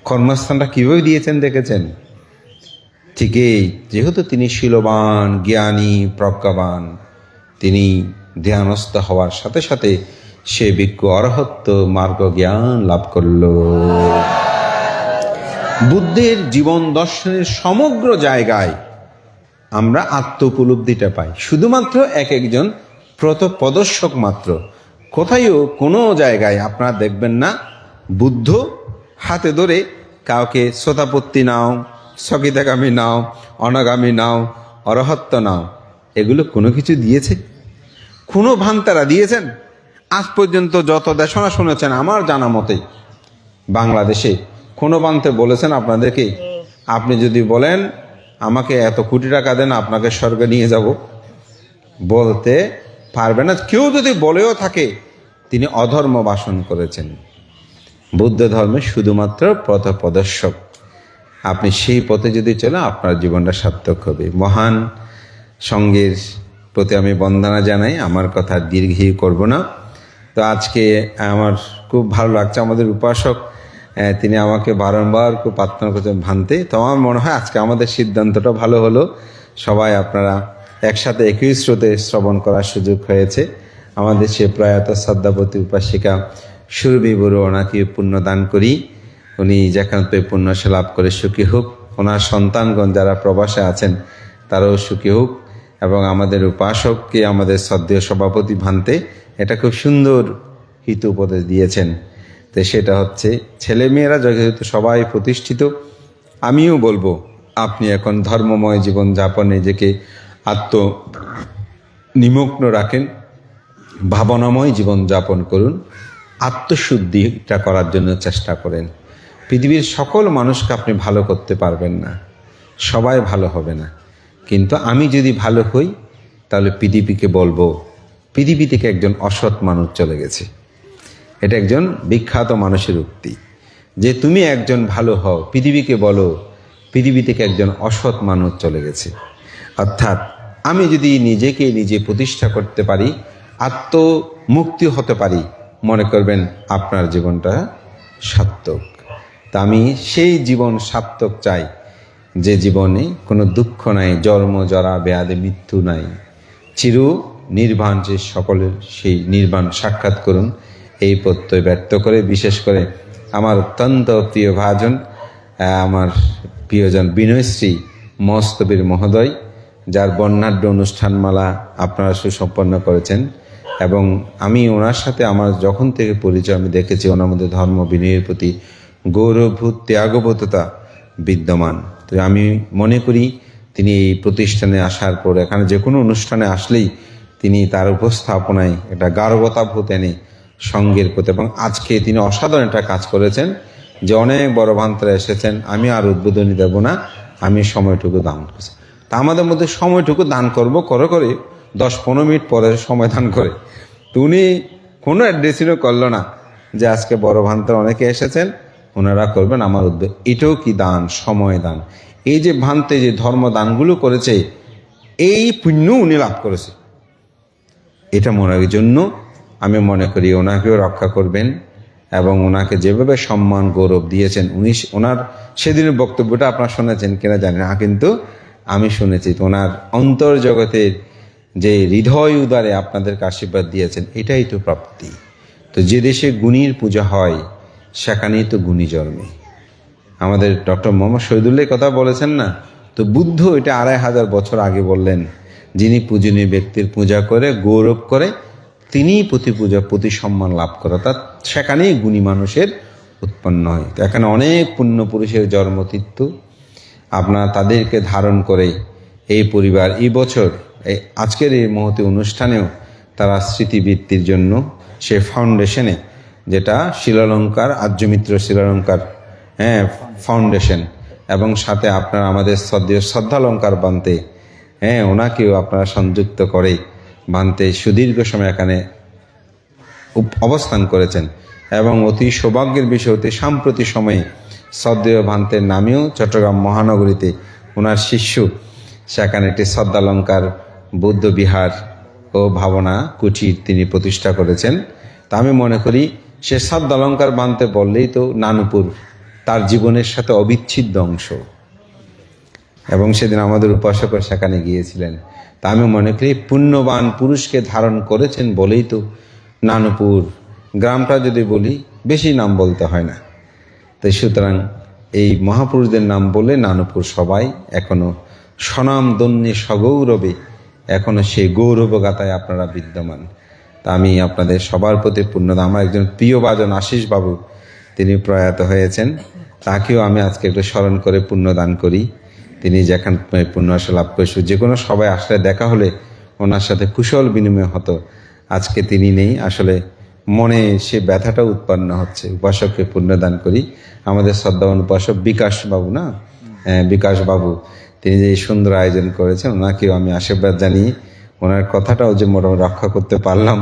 কর্মস্থানটা কিভাবে দিয়েছেন দেখেছেন? ঠিকই, যেহেতু তিনি শীলবান, জ্ঞানী, প্রজ্ঞাবান, তিনি ধ্যানস্থ হওয়ার সাথে সাথে সে ভিক্ষু অরহত্ব মার্গ জ্ঞান লাভ করল। বুদ্ধের জীবন দর্শনের সমগ্র জায়গায় আমরা আত্ম উপলব্ধিটা পাই। শুধুমাত্র এক একজন প্রদর্শক মাত্র। কোথায়ও কোনো জায়গায় আপনারা দেখবেন না বুদ্ধ হাতে ধরে কাউকে শ্রোতাপত্তি নাও, স্থগিতাগামী নাও, অনাগামী নাও, অরহত্ব নাও, এগুলো কোনো কিছু দিয়েছে? কোনো ভান্তারা দিয়েছেন? আজ পর্যন্ত যত দেশনা শুনেছেন আমার জানা মতে বাংলাদেশে কোনো ভান্তে বলেছেন আপনাদেরকে আপনি যদি বলেন আমাকে এত কোটি টাকা দেন আপনাকে স্বর্গে নিয়ে যাব, বলতে পারবে না। কেউ যদি বলেও থাকে তিনি অধর্ম ভাষণ করেছেন। বুদ্ধ ধর্মে শুধুমাত্র পথপ্রদর্শক। আপনি সেই পথে যদি চলেন আপনার জীবনটা সার্থক হবে। মহান সঙ্গের প্রতি আমি বন্দনা জানাই, আমার কথা দীর্ঘই করব না। তো আজকে আমার খুব ভালো লাগছে, আমাদের উপাসক তিনি আমাকে বারংবার খুব প্রার্থনা করছেন ভান্তে। তো আমার মনে হয় আজকে আমাদের সিদ্ধান্তটা ভালো হলো, সবাই আপনারা একসাথে একই স্রোতে শ্রবণ করার সুযোগ হয়েছে। আমাদের সে প্রয়াত শ্রদ্ধাবতী উপাসিকা সুরভি বড়ুয়া, ওনাকে পুণ্য দান করি, উনি যেখানে পুণ্য সে লাভ করে সুখী হোক, ওনার সন্তানগণ যারা প্রবাসে আছেন তারাও সুখী হোক, এবং আমাদের উপাসককে আমাদের শ্রদ্ধেয় সভাপতি ভান্তে এটা খুব সুন্দর হিত উপদেশ দিয়েছেন। তো সেটা হচ্ছে ছেলেমেয়েরা যেহেতু সবাই প্রতিষ্ঠিত, আমিও বলবো আপনি এখন ধর্মময় জীবন যাপনে নিজেকে নিমগ্ন রাখেন, ভাবনাময় জীবন যাপন করুন, আত্মশুদ্ধিটা করার জন্য চেষ্টা করেন। পৃথিবীর সকল মানুষকে আপনি ভালো করতে পারবেন না, সবাই ভালো হবে না, কিন্তু আমি যদি ভালো হই তাহলে পৃথিবীকে বলবো পৃথিবী থেকে একজন অসৎ মানুষ চলে গেছে। এটা একজন বিখ্যাত মানুষের উক্তি যে তুমি একজন ভালো হও, পৃথিবীকে বলো পৃথিবী থেকে একজন অসৎ মানুষ চলে গেছে। অর্থাৎ আমি যদি নিজেকে নিজে প্রতিষ্ঠা করতে পারি, আত্মমুক্তি হতে পারি, মনে করবেন আপনার জীবনটা সার্থক। তা আমি সেই জীবন সার্থক চাই যে জীবনে কোনো দুঃখ নাই, জন্ম জরা ব্যাধি মৃত্যু নাই, চির নির্বাণ, যে সকলের সেই নির্বাণ সাক্ষাৎ করুন, এই প্রত্যয় ব্যক্ত করে বিশেষ করে আমার অত্যন্ত প্রিয় ভাজন, আমার প্রিয়জন বিনয়শ্রী মস্তবীর মহোদয়, যার বর্ণাঢ্য অনুষ্ঠানমালা আপনারা সুসম্পন্ন করেছেন, এবং আমি ওনার সাথে আমার যখন থেকে পরিচয় আমি দেখেছি ওনার মধ্যে ধর্ম বিনয়ের প্রতি গৌরবভূত ত্যাগবোধতা বিদ্যমান। তো আমি মনে করি তিনি এই প্রতিষ্ঠানে আসার পর এখানে যে কোনো অনুষ্ঠানে আসলেই তিনি তার উপস্থাপনায় একটা গারবতাবোধ এনে সঙ্গের প্রতি, এবং আজকে তিনি অসাধারণ একটা কাজ করেছেন যে অনেক বড় ভান্তরা এসেছেন, আমি আর উদ্বোধনী দেব না, আমি সময়টুকু দান করছি। তা আমাদের মধ্যে সময়টুকু দান করব করে করে 10-15 মিনিট পরে সময় দান করে, তো উনি কোনো অ্যাড্রেসিনও করলো না যে আজকে বড় ভান্তরা অনেকে এসেছেন, ওনারা করবেন আমার উদ্যোগ। এটাও কি দান, সময় দান। এই যে ভান্তে যে ধর্ম দানগুলো করেছে এই পুণ্য উনি লাভ করেছে, এটা মনের জন্য আমি মনে করি ওনাকেও রক্ষা করবেন, এবং ওনাকে যেভাবে সম্মান গৌরব দিয়েছেন ওনার সেদিনের বক্তব্যটা আপনারা শুনেছেন কিনা জানি না, কিন্তু আমি শুনেছি। তো ওনার অন্তর্জগতের যে হৃদয় উদারে আপনাদেরকে আশীর্বাদ দিয়েছেন, এটাই তো প্রাপ্তি। তো যে দেশে গুণীর পূজা হয় সেখানেই তো গুণী জন্মে। আমাদের ডক্টর মোহাম্মদ শহীদুল্লাহ কথা বলেছেন না, তো বুদ্ধ এটা 2500 বছর আগে বললেন, যিনি পূজনীয় ব্যক্তির পূজা করে গৌরব করে তিনিই প্রতি পূজা প্রতি সম্মান লাভ করে, অর্থাৎ সেখানেই গুণী মানুষের উৎপন্ন হয়। তো এখানে অনেক পুণ্য পুরুষের জন্মতীর্থ, আপনারা তাদেরকে ধারণ করে এই পরিবার এই বছর এই আজকের এই মহতি অনুষ্ঠানেও তারা স্মৃতিবৃত্তির জন্য সে ফাউন্ডেশনে, যেটা শিলালঙ্কার আর্যমিত্র শিলালঙ্কার ফাউন্ডেশন, এবং সাথে আপনারা আমাদের শ্রদ্ধালঙ্কার বান্তে ওনাকেও আপনারা সংযুক্ত করে বান্তে সুদীর্ঘ সময় এখানে অবস্থান করেছেন, এবং অতি সৌভাগ্যের বিষয় অতি সাম্প্রতিক সময়ে শ্রদ্ধেয় ভান্তের নামেও চট্টগ্রাম মহানগরীতে ওনার শিষ্য সেখানে একটি শ্রদ্ধালঙ্কার বৌদ্ধ বিহার ও ভাবনা কুঠির তিনি প্রতিষ্ঠা করেছেন। তা আমি মনে করি সে শ্রদ্ধালঙ্কার বান্তে বললেই তো নানুপুর তার জীবনের সাথে অবিচ্ছেদ্য অংশ, এবং সেদিন আমাদের উপাসক সেখানে গিয়েছিলেন। তা আমি মনে করি পুণ্যবান পুরুষকে ধারণ করেছেন বলেই তো নানুপুর গ্রামটা যদি বলি বেশি নাম বলতে হয় না। তাই সুতরাং এই মহাপুরুষদের নাম বলে নানুপুর সবাই এখনো স্বনামধন্যে সগৌরবে এখনো সেই গৌরবগাথায় আপনারা বিদ্যমান। তা আমি আপনাদের সবার প্রতি পুণ্যদান, আমার একজন প্রিয় ভাজন আশিস বাবু তিনি প্রয়াত হয়েছেন, তাকেও আমি আজকে একটু স্মরণ করে পুণ্যদান করি। তিনি যেখানে পুণ্যআশা লাভ করেছেন, যে কোনো সবাই আসলে দেখা হলে ওনার সাথে কুশল বিনিময় হতো। আজকে তিনি নেই, আসলে মনে সে ব্যথাটা উৎপন্ন হচ্ছে। উপাসককে পুণ্যদান করি, আমাদের শ্রদ্ধাবান উপাসক বিকাশ বাবু না, বিকাশ বাবু, তিনি যে এই সুন্দর আয়োজন করেছেন, ওনাকেও আমি আশীর্বাদ জানিয়ে ওনার কথাটাও যে মোটামুটি রক্ষা করতে পারলাম,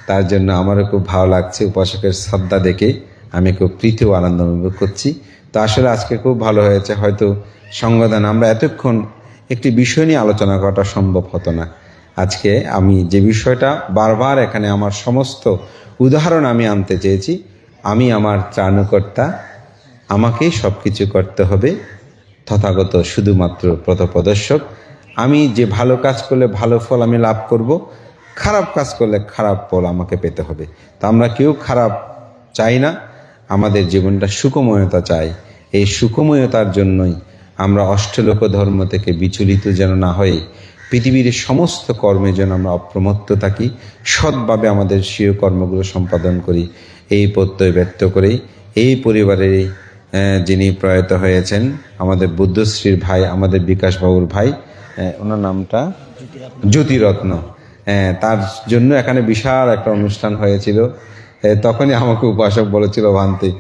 তার জন্য আমারও খুব ভালো লাগছে। উপাসকের শ্রদ্ধা দেখে আমি খুব প্রীতি ও আনন্দ অনুভব করছি। তো আসলে আজকে খুব ভালো হয়েছে। হয়তো সঙ্গদান আমরা এতক্ষণ একটি বিষয় নিয়ে আলোচনা করাটা সম্ভব হতো না। আজকে আমি যে বিষয়টা বারবার এখানে আমার সমস্ত উদাহরণ আমি আনতে চেয়েছি, আমি আমার ত্রাণকর্তা, আমাকেই সব কিছু করতে হবে, তথাগত শুধুমাত্র পথপ্রদর্শক। আমি যে ভালো কাজ করলে ভালো ফল আমি লাভ করব, খারাপ কাজ করলে খারাপ ফল আমাকে পেতে হবে। তা আমরা কেউ খারাপ চাই না, আমাদের জীবনটা সুখময়তা চাই। এই সুখময়তার জন্যই আমরা অষ্টলোক ধর্ম থেকে বিচলিত যেন না হয়ে পৃথিবীর সমস্ত কর্মে যেন আমরা অপ্রমত্ত থাকি, সৎভাবে আমাদের স্বীয় কর্মগুলো সম্পাদন করি। এই প্রত্যয় ব্যক্ত করেই এই পরিবারের যিনি প্রয়াত হয়েছেন, আমাদের বুদ্ধশ্রীর ভাই, আমাদের বিকাশ বাবুর ভাই, ওনার নামটা জ্যোতিরত্ন, তার জন্য এখানে বিশাল একটা অনুষ্ঠান হয়েছিল। তখনই আমাকে উপাসক বলেছিল, ভান্তি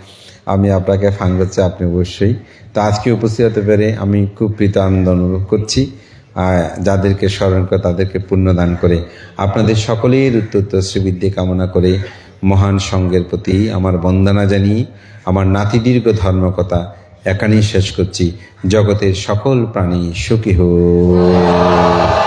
আমি আপনাকে ফান করছি, আপনি অবশ্যই। তো আজকে উপস্থিত হতে পেরে আমি খুব প্রীত আনন্দ অনুভব করছি। যাদেরকে স্মরণ করে তাদেরকে পুণ্যদান করে আপনাদের সকলের উত্তর শ্রীবৃদ্ধি কামনা করে মহান সঙ্গের প্রতি আমার বন্দনা জানিয়ে আমার নাতিদীর্ঘ ধর্মকথা এখানেই শেষ করছি। জগতের সকল প্রাণী সুখী হোক।